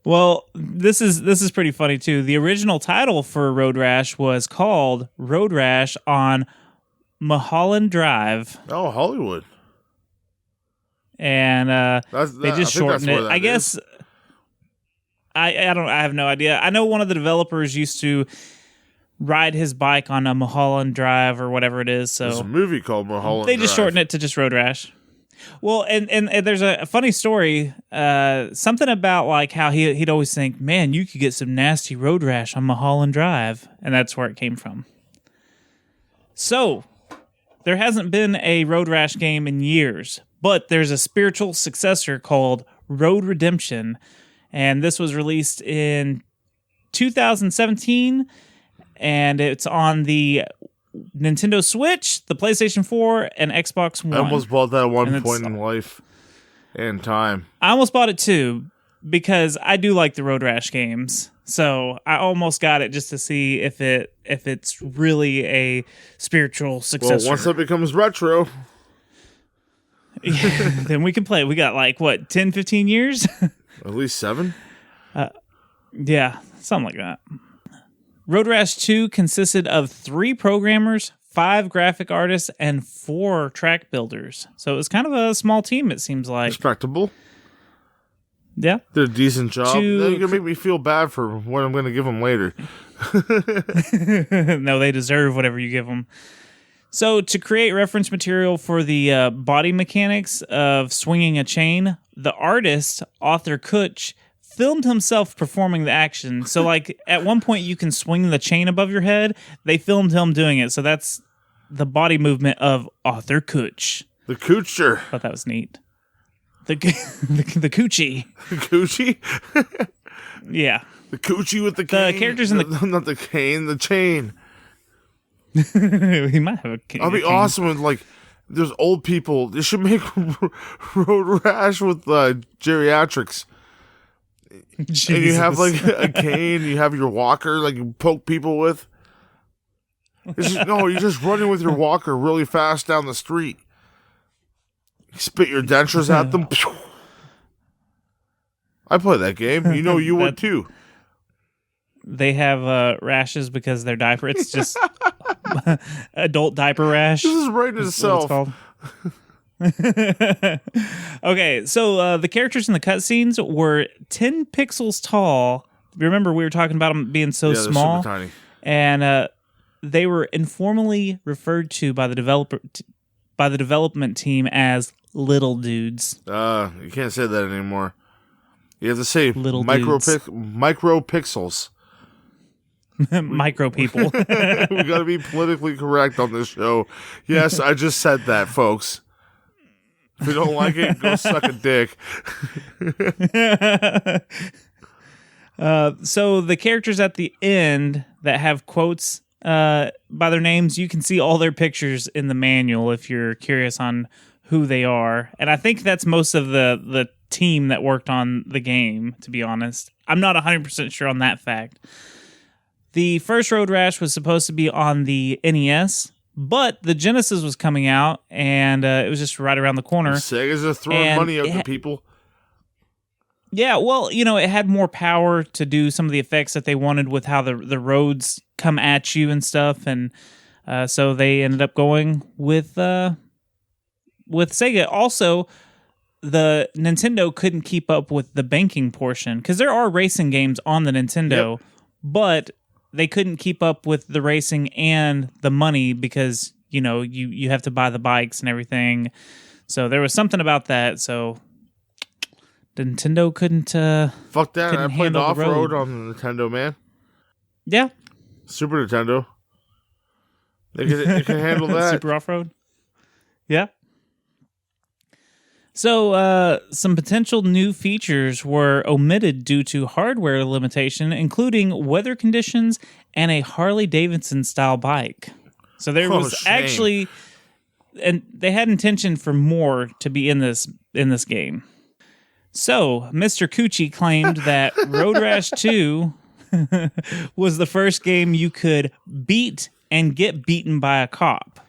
S4: Well, this is pretty funny too. The original title for Road Rash was called Road Rash on Mulholland Drive.
S3: Oh, Hollywood.
S4: And they just shortened it. I guess I have no idea. I know one of the developers used to ride his bike on a Mulholland Drive or whatever it is. So
S3: there's a movie called Mulholland
S4: They just
S3: Drive.
S4: shortened it to just Road Rash. Well, and there's a funny story, something about like how he'd always think, man, you could get some nasty road rash on Mulholland Drive, and that's where it came from. So there hasn't been a Road Rash game in years, but there's a spiritual successor called Road Redemption, and this was released in 2017, and it's on the Nintendo Switch, the PlayStation 4, and Xbox One.
S3: I almost bought that at one point in life and time.
S4: I almost bought it too, because I do like the Road Rash games. So I almost got it just to see if it's really a spiritual successor.
S3: Well, once that becomes retro,
S4: then we can play. We got like, what, 10, 15 years?
S3: At least 7?
S4: Yeah, something like that. Road Rash 2 consisted of 3 programmers, 5 graphic artists, and 4 track builders. So it was kind of a small team, it seems like.
S3: Respectable.
S4: Yeah.
S3: Did a decent job. Then you're going to make me feel bad for what I'm going to give them later.
S4: No, they deserve whatever you give them. So to create reference material for the body mechanics of swinging a chain, the artist, Arthur Kutch, filmed himself performing the action. So like at one point you can swing the chain above your head. They filmed him doing it. So that's the body movement of Arthur Kutch.
S3: The Kutcher.
S4: Thought that was neat. The Coochie.
S3: The Coochie?
S4: Yeah.
S3: The Coochie with the cane.
S4: The characters in the...
S3: Not the cane, the chain.
S4: He might have a cane.
S3: That'd be awesome when, like, there's old people. They should make Road Rash with geriatrics. And you have like a cane, you have your walker, like you poke people with. You're just running with your walker really fast down the street. You spit your dentures at them. I play that game. You know you would too.
S4: They have rashes because they're diaper. It's just adult diaper rash.
S3: This is right in itself.
S4: Okay, so the characters in the cutscenes were 10 pixels tall. Remember, we were talking about them being so small,
S3: super tiny.
S4: And they were informally referred to by the development team as little dudes.
S3: You can't say that anymore. You have to say
S4: little
S3: micro pixels.
S4: Micro people.
S3: We got to be politically correct on this show. Yes, I just said that, folks. If you don't like it, go suck a dick.
S4: So the characters at the end that have quotes by their names, you can see all their pictures in the manual if you're curious on who they are. And I think that's most of the team that worked on the game, to be honest. I'm not 100% sure on that fact. The first Road Rash was supposed to be on the NES, but the Genesis was coming out, and it was just right around the corner.
S3: Sega's just throwing money out to people.
S4: Yeah, well, it had more power to do some of the effects that they wanted with how the roads come at you and stuff, and so they ended up going with Sega. Also, the Nintendo couldn't keep up with the banking portion, because there are racing games on the Nintendo, but they couldn't keep up with the racing and the money because, you have to buy the bikes and everything. So there was something about that. So the Nintendo couldn't.
S3: Fuck that! I played off road
S4: road
S3: on the Nintendo, man.
S4: Yeah,
S3: Super Nintendo. They can handle that.
S4: Super off road. Yeah. So, some potential new features were omitted due to hardware limitation, including weather conditions and a Harley-Davidson style bike. So there was actually, and they had intention for more to be in this game. So, Mr. Coochie claimed that Road Rash 2 was the first game you could beat and get beaten by a cop.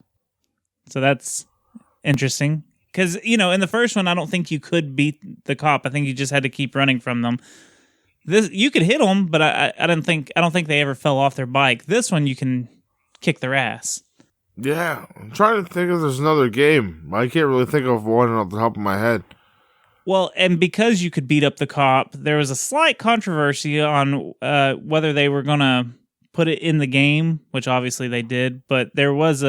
S4: So that's interesting. Because, in the first one, I don't think you could beat the cop. I think you just had to keep running from them. You could hit them, but I don't think they ever fell off their bike. This one, you can kick their ass.
S3: Yeah, I'm trying to think if there's another game. I can't really think of one off the top of my head.
S4: Well, and because you could beat up the cop, there was a slight controversy on whether they were going to put it in the game, which obviously they did. But there was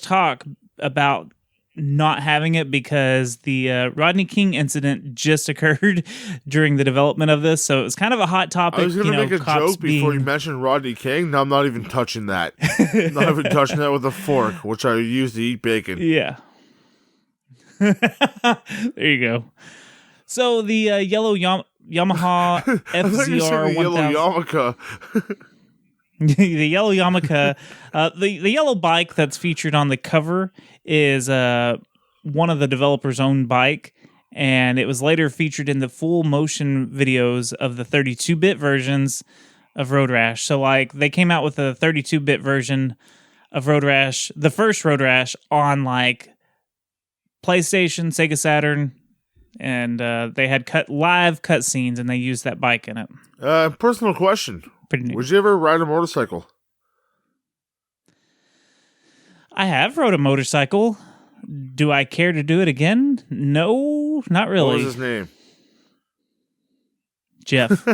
S4: talk about not having it because the Rodney King incident just occurred during the development of this, so it was kind of a hot topic.
S3: I was going to make a joke before you mentioned Rodney King. No, I'm not even touching that. Not even touching that with a fork, which I use to eat bacon.
S4: Yeah. There you go. So the yellow Yamaha FZR 1000. The yellow Yamaha, the yellow bike that's featured on the cover is one of the developer's own bike, and it was later featured in the full motion videos of the 32-bit versions of Road Rash. So, they came out with a 32-bit version of Road Rash, the first Road Rash, on PlayStation, Sega Saturn, and they had live cutscenes, and they used that bike in it.
S3: Personal question. Would you ever ride a motorcycle?
S4: I have rode a motorcycle. Do I care to do it again? No, not really.
S3: What was his name?
S4: Jeff.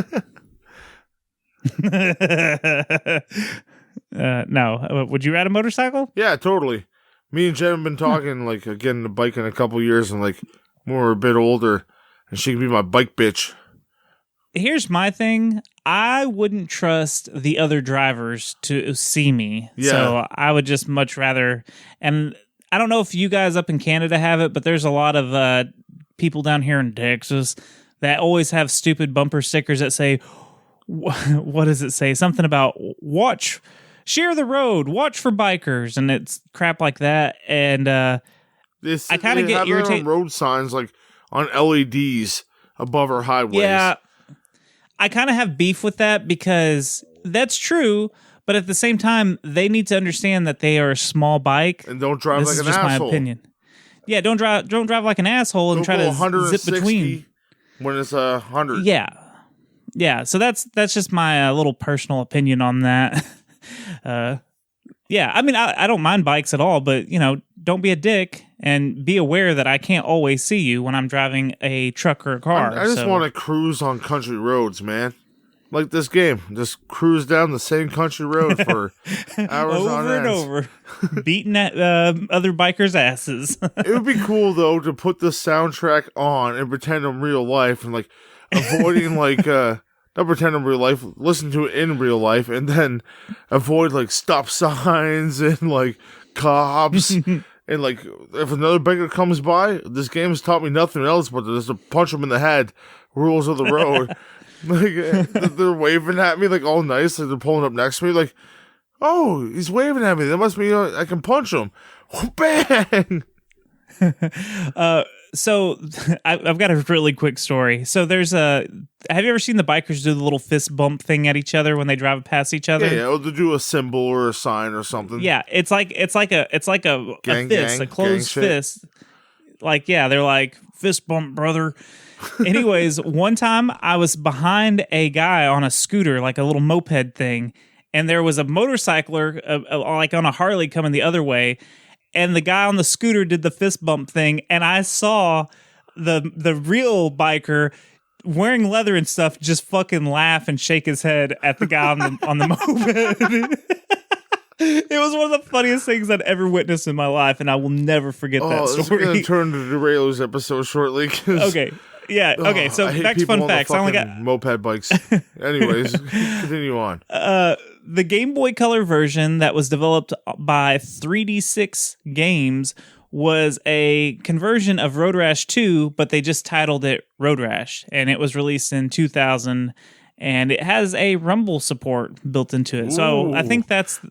S4: No. Would you ride a motorcycle?
S3: Yeah, totally. Me and Jen have been talking, getting a bike in a couple years, and, when we're a bit older, and she can be my bike bitch.
S4: Here's my thing. I wouldn't trust the other drivers to see me. Yeah. So I would just much rather, and I don't know if you guys up in Canada have it, but there's a lot of people down here in Texas that always have stupid bumper stickers that say, what does it say? Something about share the road, watch for bikers, and it's crap like that. And I kind of get irritated.
S3: Road signs on LEDs above our highways.
S4: Yeah. I kind of have beef with that because that's true, but at the same time, they need to understand that they are a small bike.
S3: And don't drive
S4: this
S3: like
S4: is
S3: an
S4: just
S3: asshole.
S4: my opinion. Yeah, don't drive like an asshole and
S3: Don't
S4: try
S3: go
S4: to
S3: 160
S4: zip between.
S3: when it's 100.
S4: Yeah. So that's just my little personal opinion on that. Yeah, I mean, I don't mind bikes at all, but, don't be a dick and be aware that I can't always see you when I'm driving a truck or a car.
S3: I just want to cruise on country roads, man. Like this game. Just cruise down the same country road for hours on
S4: over
S3: end.
S4: and over, beating at other bikers' asses.
S3: It would be cool, though, to put the soundtrack on and pretend I'm real life and, like, avoiding, not pretend in real life, listen to it in real life, and then avoid, like, stop signs and, like, cops. And, like, if another biker comes by, this game has taught me nothing else but just to punch them in the head. Rules of the road. Like, they're waving at me, like, all nice. Like, they're pulling up next to me, like, oh, he's waving at me. That must mean I can punch him. Bang!
S4: So I've got a really quick story. So have you ever seen the bikers do the little fist bump thing at each other when they drive past each other?
S3: Yeah, or to do a symbol or a sign or something.
S4: Yeah, it's like a
S3: Gang,
S4: fist,
S3: gang,
S4: a closed
S3: gang shit.
S4: fist. Like, yeah, they're like, fist bump, brother. Anyways, one time I was behind a guy on a scooter, like a little moped thing, and there was a motorcycler, like on a Harley, coming the other way. And the guy on the scooter did the fist bump thing, and I saw the real biker wearing leather and stuff just fucking laugh and shake his head at the guy on the moped. It was one of the funniest things I'd ever witnessed in my life, and I will never forget that story.
S3: This is going to turn to the Derailers episode shortly.
S4: Okay. Yeah. Okay. So
S3: I
S4: back
S3: hate
S4: to fun
S3: people on the
S4: facts. I only got
S3: fucking moped bikes. Anyways, continue on.
S4: the Game Boy Color version that was developed by 3D6 Games was a conversion of Road Rash 2, but they just titled it Road Rash, and it was released in 2000, and it has a rumble support built into it. So I think that's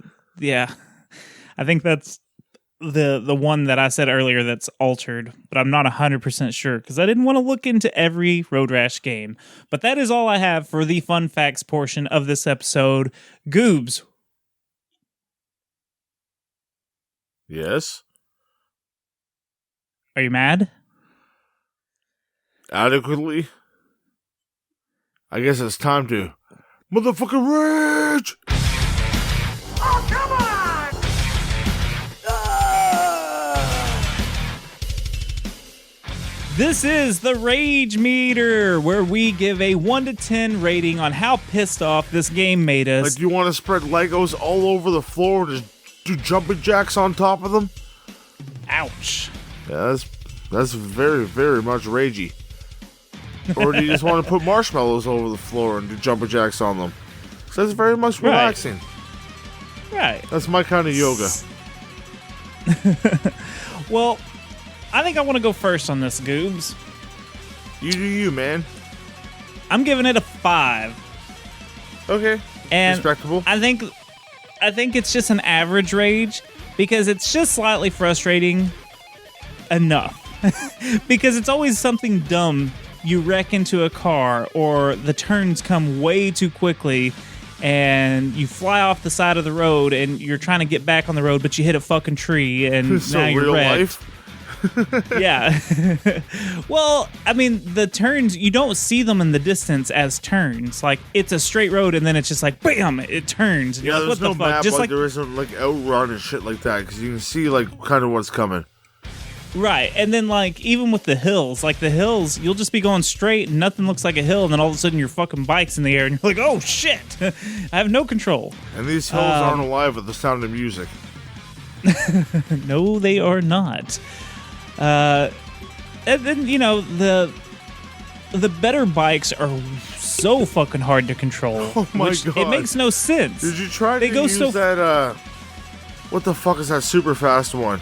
S4: the one that I said earlier that's altered, but I'm not 100% sure because I didn't want to look into every Road Rash game. But that is all I have for the fun facts portion of this episode. Goobs.
S3: Yes?
S4: Are you mad?
S3: Adequately? I guess it's time to motherfucking rage!
S2: Oh, come on!
S4: This is the Rage Meter, where we give a 1 to 10 rating on how pissed off this game made us.
S3: Like, you want to spread Legos all over the floor and just do jumping jacks on top of them?
S4: Ouch.
S3: Yeah, that's very, very much ragey. Or do you just want to put marshmallows all over the floor and do jumping jacks on them? So that's very much relaxing.
S4: Right.
S3: That's my kind of yoga.
S4: Well, I think I want to go first on this, Goobs.
S3: You do you, man.
S4: I'm giving it a 5.
S3: Okay.
S4: And
S3: respectable.
S4: I think it's just an average rage because it's just slightly frustrating enough. Because it's always something dumb. You wreck into a car, or the turns come way too quickly, and you fly off the side of the road, and you're trying to get back on the road, but you hit a fucking tree, and
S3: So
S4: now you're
S3: real
S4: wrecked.
S3: life?
S4: Yeah. Well, I mean, the turns, you don't see them in the distance as turns. Like, it's a straight road, and then it's just like, bam, it turns. And
S3: Yeah,
S4: you're like,
S3: there's
S4: what the
S3: no
S4: fuck?
S3: map
S4: Just
S3: like there isn't like outrun and shit like that, because you can see like kind of what's coming.
S4: Right, and then like even with the hills, you'll just be going straight and nothing looks like a hill, and then all of a sudden your fucking bike's in the air and you're like, oh shit, I have no control.
S3: And these hills aren't alive with the sound of music.
S4: No, they are not. And then the better bikes are so fucking hard to control.
S3: Oh my
S4: which
S3: God.
S4: It makes no sense.
S3: Did you try
S4: They
S3: to
S4: go
S3: use
S4: so
S3: that, what the fuck is that super fast one?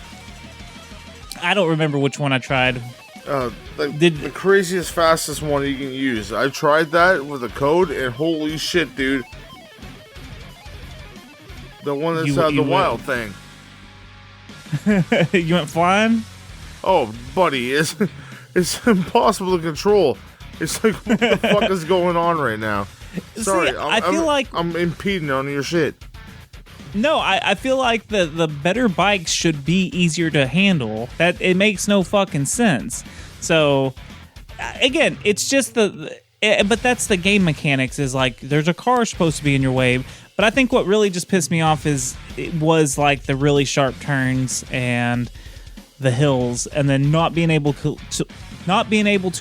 S4: I don't remember which one I tried.
S3: The craziest, fastest one you can use. I tried that with a code, and holy shit, dude. The one that's
S4: You
S3: the wild thing.
S4: You went flying?
S3: Oh, buddy, it's impossible to control. It's like, what the fuck is going on right now? Sorry,
S4: See, I feel like
S3: I'm impeding on your shit.
S4: no, I feel like the better bikes should be easier to handle. That it makes no fucking sense. So again, it's just but that's the game mechanics. Is like there's a car supposed to be in your way. But I think what really just pissed me off is it was like the really sharp turns and the hills, and then not being able to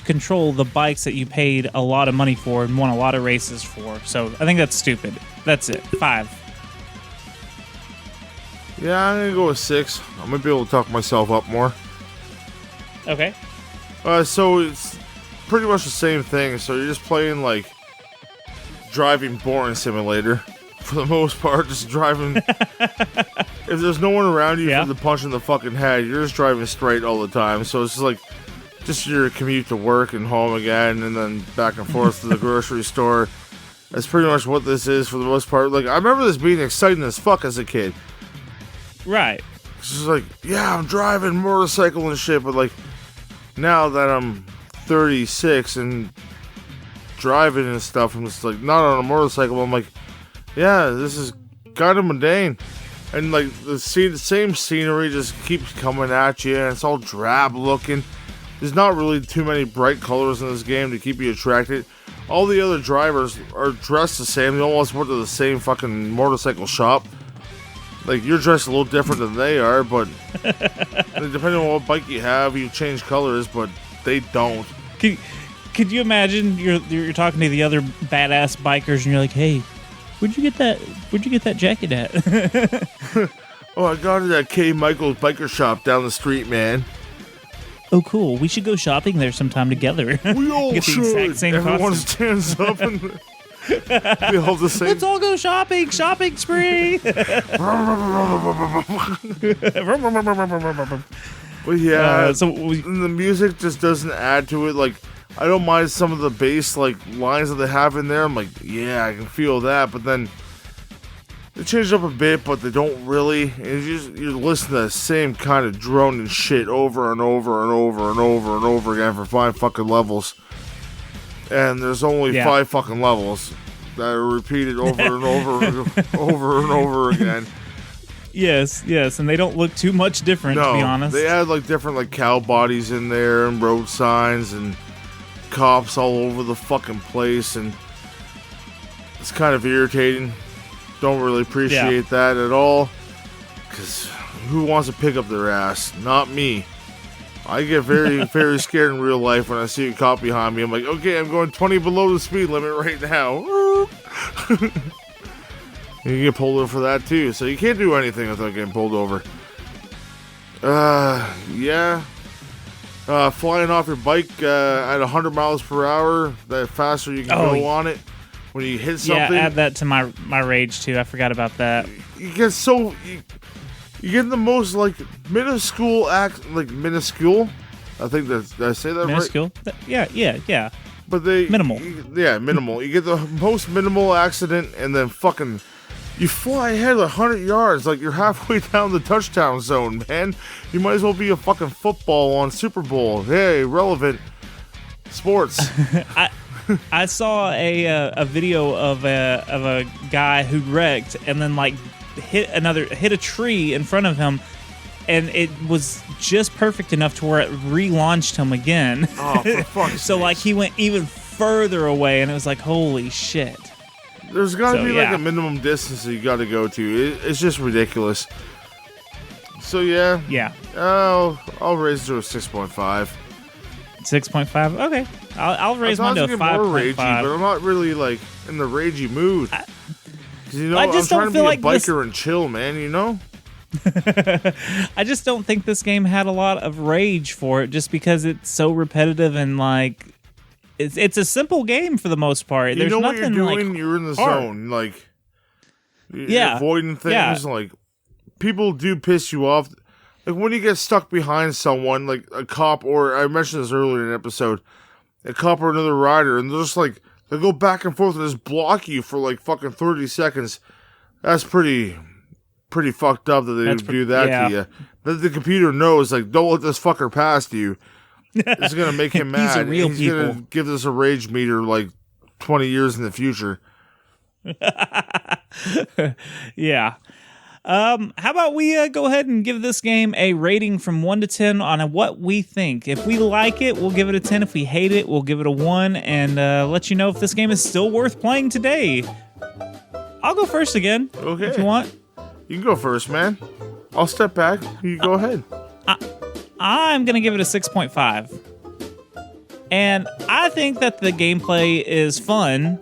S4: control the bikes that you paid a lot of money for and won a lot of races for. So I think that's stupid. That's it. 5.
S3: Yeah, I'm gonna go with 6. I'm gonna be able to talk myself up more.
S4: Okay.
S3: So it's pretty much the same thing. So you're just playing like driving boring simulator for the most part. Just driving. If there's no one around you for the punch in the fucking head, you're just driving straight all the time. So it's just like just your commute to work and home again, and then back and forth to the grocery store. That's pretty much what this is for the most part. Like I remember this being exciting as fuck as a kid.
S4: Right.
S3: It's just like, yeah, I'm driving motorcycle and shit, but like now that I'm 36 and driving and stuff, I'm just like not on a motorcycle. I'm like, yeah, this is kind of mundane, and like the same scenery just keeps coming at you, and it's all drab looking. There's not really too many bright colors in this game to keep you attracted. All the other drivers are dressed the same. They almost went to the same fucking motorcycle shop. Like, you're dressed a little different than they are, but depending on what bike you have, you change colors, but they don't.
S4: Could you imagine you're talking to the other badass bikers and you're like, hey, where'd you get that jacket at?
S3: Oh, I got it at K. Michael's biker shop down the street, man.
S4: Oh, cool. We should go shopping there sometime together.
S3: We all
S4: Get the
S3: should.
S4: exact same
S3: Everyone
S4: costume.
S3: stands up and they all the same.
S4: Let's all go shopping. Shopping spree.
S3: But yeah,
S4: and
S3: the music just doesn't add to it. Like, I don't mind some of the bass like lines that they have in there. I'm like, yeah, I can feel that. But then they change it up a bit, but they don't really. And you're listening to the same kind of droning shit over and over and over and over and over again for 5 fucking levels. And there's only 5 fucking levels that are repeated over and over over and over again.
S4: Yes, and they don't look too much different, to be honest.
S3: They add like different like cow bodies in there and road signs and cops all over the fucking place, and it's kind of irritating. Don't really appreciate that at all, because who wants to pick up their ass? Not me. I get very, very scared in real life when I see a cop behind me. I'm like, okay, I'm going 20 below the speed limit right now. You get pulled over for that too, so you can't do anything without getting pulled over. Flying off your bike at 100 miles per hour, the faster you can go on it. When you hit something,
S4: yeah, add that to my rage too. I forgot about that.
S3: You get you get the most like minuscule minuscule. I think did I say that
S4: minuscule?
S3: right?
S4: Yeah.
S3: But they
S4: minimal.
S3: Minimal. You get the most minimal accident, and then fucking you fly ahead 100 yards, like you're halfway down the touchdown zone, man. You might as well be a fucking football on Super Bowl. Hey, relevant sports.
S4: I saw a video of a guy who wrecked and then like hit a tree in front of him, and it was just perfect enough to where it relaunched him again.
S3: Oh, for fuck's
S4: So like he went even further away, and it was like, holy shit.
S3: There's got to be like a minimum distance that you got to go to. It's just ridiculous. So yeah. I'll raise it to a 6.5.
S4: 6.5. Okay, I'll raise mine to a 5.5.
S3: More ragey, but I'm not really like in the ragey mood. Because
S4: I just
S3: I'm
S4: don't
S3: trying to
S4: feel
S3: be
S4: like
S3: a biker and chill, man. You know.
S4: I just don't think this game had a lot of rage for it, just because it's so repetitive and like it's a simple game for the most part. There's
S3: know what
S4: nothing
S3: you're doing?
S4: like
S3: you're in the
S4: hard.
S3: zone, like you're avoiding things. Like people do piss you off. Like when you get stuck behind someone, like a cop, or I mentioned this earlier in an episode, a cop or another rider, and they're just like they go back and forth and just block you for like fucking 30 seconds. That's pretty fucked up that they do that to you. That the computer knows, like, don't let this fucker past you. It's going to make him mad.
S4: These are real
S3: He's going to
S4: people.
S3: give us a rage meter like 20 years in the future.
S4: Yeah. How about we go ahead and give this game a rating from 1 to 10 on what we think. If we like it, we'll give it a 10. If we hate it, we'll give it a 1 and let you know if this game is still worth playing today. I'll go first again.
S3: Okay.
S4: If you want.
S3: You can go first, man. I'll step back. You go ahead.
S4: I'm going to give it a 6.5. And I think that the gameplay is fun,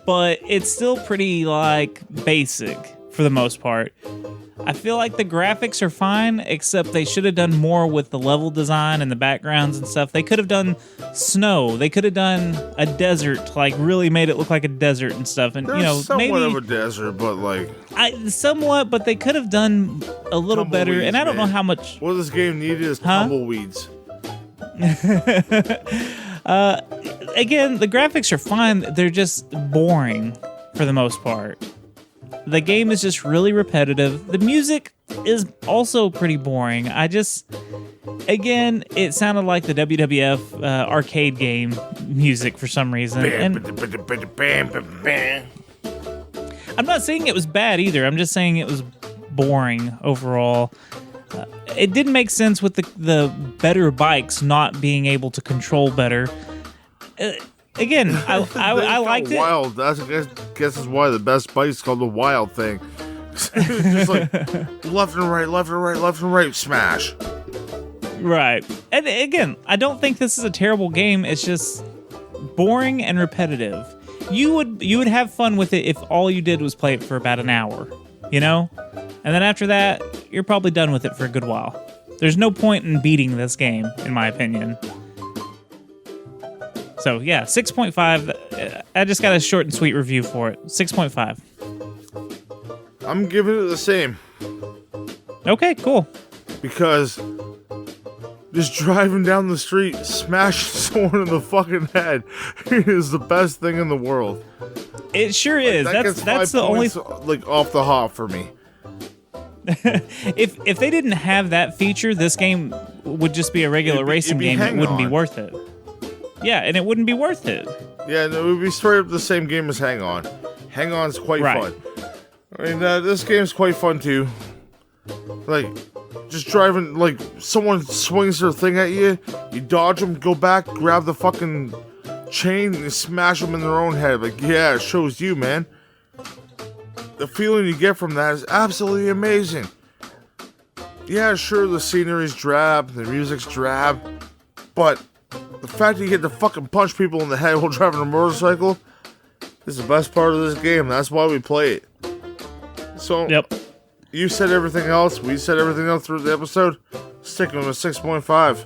S4: but it's still pretty, like, basic for the most part. I feel like the graphics are fine, except they should have done more with the level design and the backgrounds and stuff. They could have done snow. They could have done a desert, like really made it look like a desert and stuff. And
S3: There's somewhat
S4: maybe
S3: of a desert, but like
S4: somewhat, but they could have done a little better. And I don't know how much.
S3: What this game needed is tumbleweeds.
S4: Again, the graphics are fine. They're just boring for the most part. The game is just really repetitive. The music is also pretty boring. Again, it sounded like the WWF arcade game music for some reason. And I'm not saying it was bad either. I'm just saying it was boring overall. It didn't make sense with the better bikes not being able to control better. Again, I liked it.
S3: Wild. I guess is why the best bike is called the Wild thing. Just like left and right, left and right, left and right, smash.
S4: Right. And again, I don't think this is a terrible game. It's just boring and repetitive. You would have fun with it if all you did was play it for about an hour, you know? And then after that, you're probably done with it for a good while. There's no point in beating this game, in my opinion. So yeah, 6.5. I just got a short and sweet review for it. 6.5.
S3: I'm giving it the same.
S4: Okay, cool.
S3: Because just driving down the street, smashing someone in the fucking head is the best thing in the world.
S4: It sure is. That's the only
S3: like off the hop for me.
S4: If they didn't have that feature, this game would just be a regular racing game. It wouldn't be worth it. Yeah, and it wouldn't be worth it.
S3: Yeah, no, it would be straight up the same game as Hang On. Hang On's quite fun. I mean, this game's quite fun too. Like, just driving, like, someone swings their thing at you, you dodge them, go back, grab the fucking chain, and smash them in their own head. Like, yeah, it shows you, man. The feeling you get from that is absolutely amazing. Yeah, sure, the scenery's drab, the music's drab, but the fact that you get to fucking punch people in the head while driving a motorcycle is the best part of this game. That's why we play it. So,
S4: yep.
S3: You said everything else. We said everything else through the episode. Sticking with 6.5.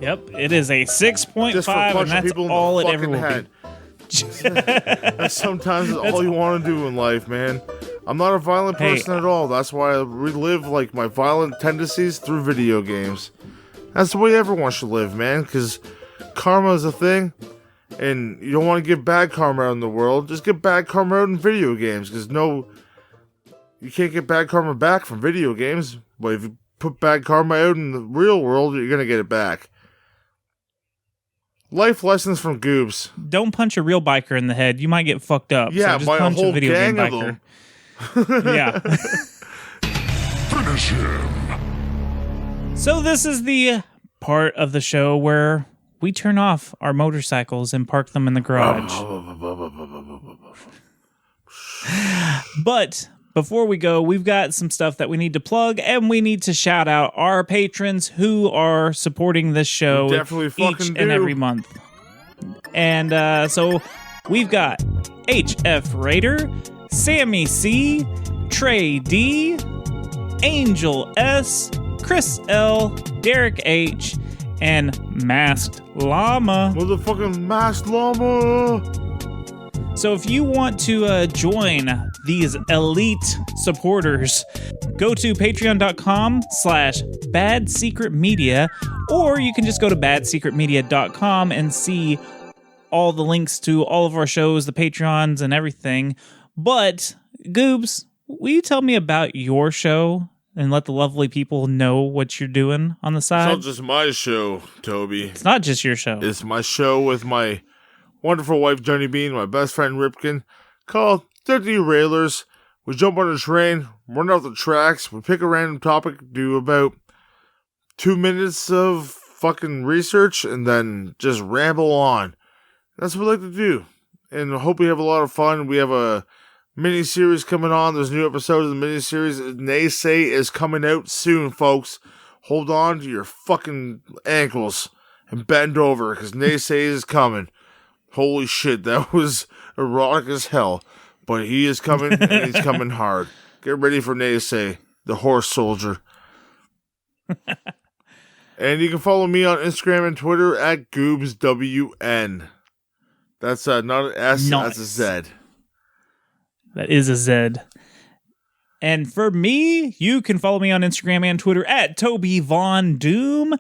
S4: Yep, it is a 6.5, and that's all it ever will be.
S3: That sometimes is all you want to do in life, man. I'm not a violent person at all. That's why I relive like my violent tendencies through video games. That's the way everyone should live, man, because karma is a thing, and you don't want to get bad karma out in the world. Just get bad karma out in video games, because you can't get bad karma back from video games, but if you put bad karma out in the real world, you're going to get it back. Life lessons from Goobs.
S4: Don't punch a real biker in the head. You might get fucked up.
S3: Yeah,
S4: so just
S3: by
S4: punch
S3: a whole
S4: video
S3: gang
S4: game
S3: of them.
S4: Yeah.
S2: Finish him.
S4: So this is the part of the show where we turn off our motorcycles and park them in the garage. But before we go, we've got some stuff that we need to plug, and we need to shout out our patrons who are supporting this show each and every month. And so we've got HF Raider, Sammy C, Trey D, Angel S, Chris L, Derek H, and Masked Llama.
S3: Motherfucking Masked Llama!
S4: So if you want to join these elite supporters, go to patreon.com/badsecretmedia, or you can just go to badsecretmedia.com and see all the links to all of our shows, the Patreons, and everything. But, Goobs, will you tell me about your show and let the lovely people know what you're doing on the
S3: It's
S4: side.
S3: not just my show, Toby.
S4: It's not just your show.
S3: It's my show with my wonderful wife, Johnny Bean, my best friend, Ripkin, called The Derailers. We jump on a train, run off the tracks, we pick a random topic, do about 2 minutes of fucking research, and then just ramble on. That's what we like to do. And I hope we have a lot of fun. We have a mini-series coming on. There's new episodes of the mini-series. Naysay is coming out soon, folks. Hold on to your fucking ankles and bend over, because Naysay is coming. Holy shit, that was erotic as hell. But he is coming, and he's coming hard. Get ready for Naysay, the horse soldier. And you can follow me on Instagram and Twitter at GoobsWN. That's not an S,
S4: Nice.
S3: that's a Z.
S4: That is a Z. And for me, you can follow me on Instagram and Twitter at Toby Von Doom.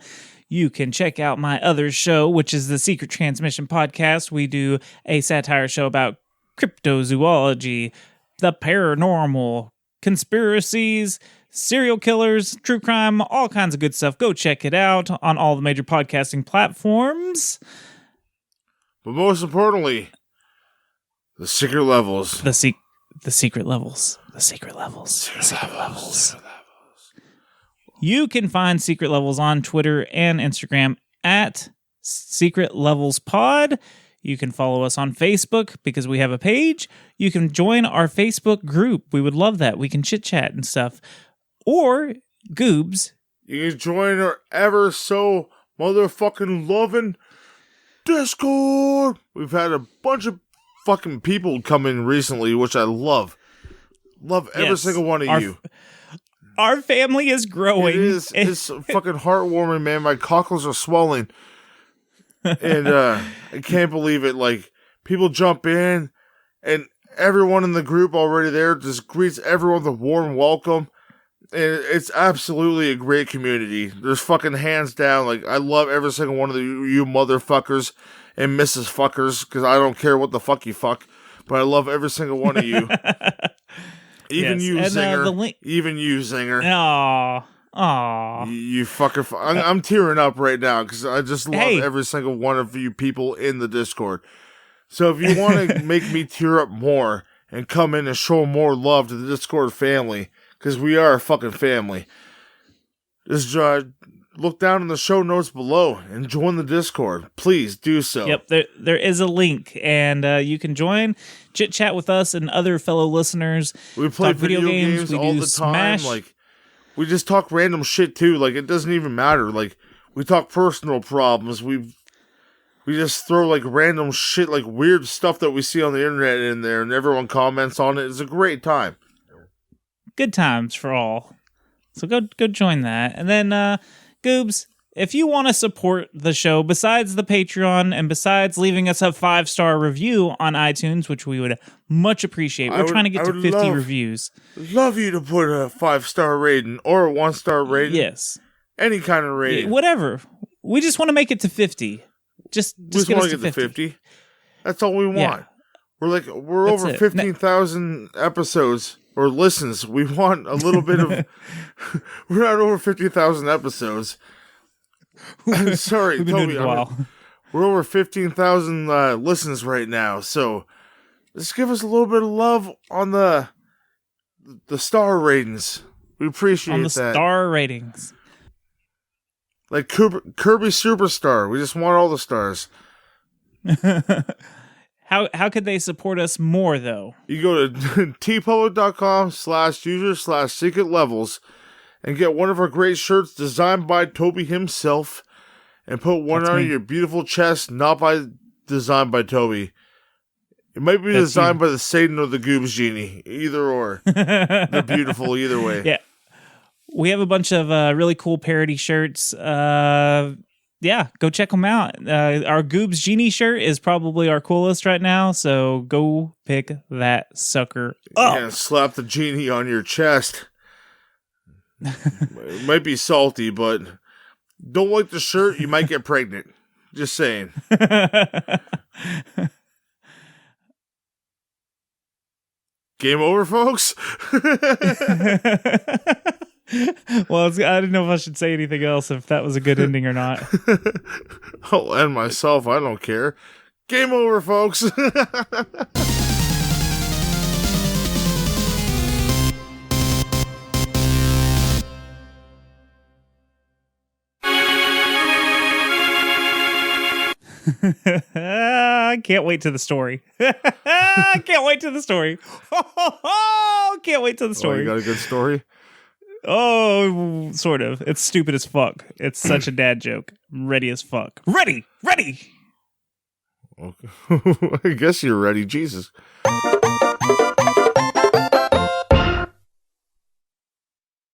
S4: You can check out my other show, which is the Secret Transmission Podcast. We do a satire show about cryptozoology, the paranormal, conspiracies, serial killers, true crime, all kinds of good stuff. Go check it out on all the major podcasting platforms.
S3: But most importantly, the secret levels.
S4: The secret levels. The secret levels. The secret levels. You can find Secret Levels on Twitter and Instagram at Secret Levels Pod. You can follow us on Facebook because we have a page. You can join our Facebook group. We would love that. We can chit-chat and stuff. Or, Goobs.
S3: You can join our ever so motherfucking loving Discord. We've had a bunch of fucking people come in recently, which I love. Love every single one of you.
S4: Our family is growing.
S3: It is. It's fucking heartwarming, man. My cockles are swelling. And I can't believe it. Like, people jump in, and everyone in the group already there just greets everyone with a warm welcome. And it's absolutely a great community. There's fucking hands down. Like, I love every single one of you motherfuckers and Mrs. Fuckers, because I don't care what the fuck you fuck. But I love every single one of you. Even you, Zinger. Even you, Zinger.
S4: Aw.
S3: You fucker. I'm tearing up right now because I just love every single one of you people in the Discord. So if you want to make me tear up more and come in and show more love to the Discord family, because we are a fucking family, just look down in the show notes below and join the Discord. Please do so.
S4: Yep, there is a link, and you can join, chit chat with us and other fellow listeners.
S3: We play
S4: talk video games. We
S3: all
S4: do
S3: the time.
S4: Smash.
S3: Like, we just talk random shit too. Like, it doesn't even matter. Like, we talk personal problems. We just throw like random shit, like weird stuff that we see on the internet in there, and everyone comments on it. It's a great time.
S4: Good times for all. So go join that, and then Goobs, if you want to support the show, besides the Patreon and besides leaving us a 5-star review on iTunes, which we would much appreciate. We're trying to get to 50 reviews.
S3: Love you to put a 5-star rating or a 1-star rating.
S4: Yes.
S3: Any kind of rating.
S4: Whatever. We just want to make it to 50. Just
S3: we just
S4: get
S3: want
S4: us
S3: to get to
S4: 50.
S3: 50. That's all we want.
S4: Yeah.
S3: We're
S4: That's
S3: over
S4: it.
S3: 15,000 episodes or listens. We want a little bit of. We're not over 50,000 episodes. I'm sorry,
S4: We've been
S3: Toby.
S4: doing it a while.
S3: We're over 15,000 listens right now. So just give us a little bit of love on the star ratings. We appreciate
S4: On the
S3: that.
S4: star ratings.
S3: Like Kirby Superstar. We just want all the stars.
S4: How could they support us more, though?
S3: You go to tpublic.com/user/secret levels and get one of our great shirts designed by Toby himself and put one
S4: That's
S3: on
S4: me.
S3: your beautiful chest, not designed by Toby. It might be
S4: That's
S3: designed
S4: you.
S3: by the Satan or the Goobs Genie. Either or. They're beautiful either way.
S4: Yeah. We have a bunch of really cool parody shirts. Yeah, go check them out. Our Goobs Genie shirt is probably our coolest right now, so go pick that sucker up.
S3: Yeah, slap the genie on your chest. It might be salty, but don't like the shirt, you might get pregnant. Just saying. Game over, folks?
S4: Well, I didn't know if I should say anything else, if that was a good ending or not.
S3: I'll end myself. I don't care. Game over, folks.
S4: I can't wait to the story. I can't wait to the story. Can't wait to the
S3: Oh,
S4: story.
S3: you got a good story?
S4: Oh, sort of. It's stupid as fuck. It's such a dad joke. I'm ready as fuck. Ready!
S3: Okay. I guess you're ready. Jesus.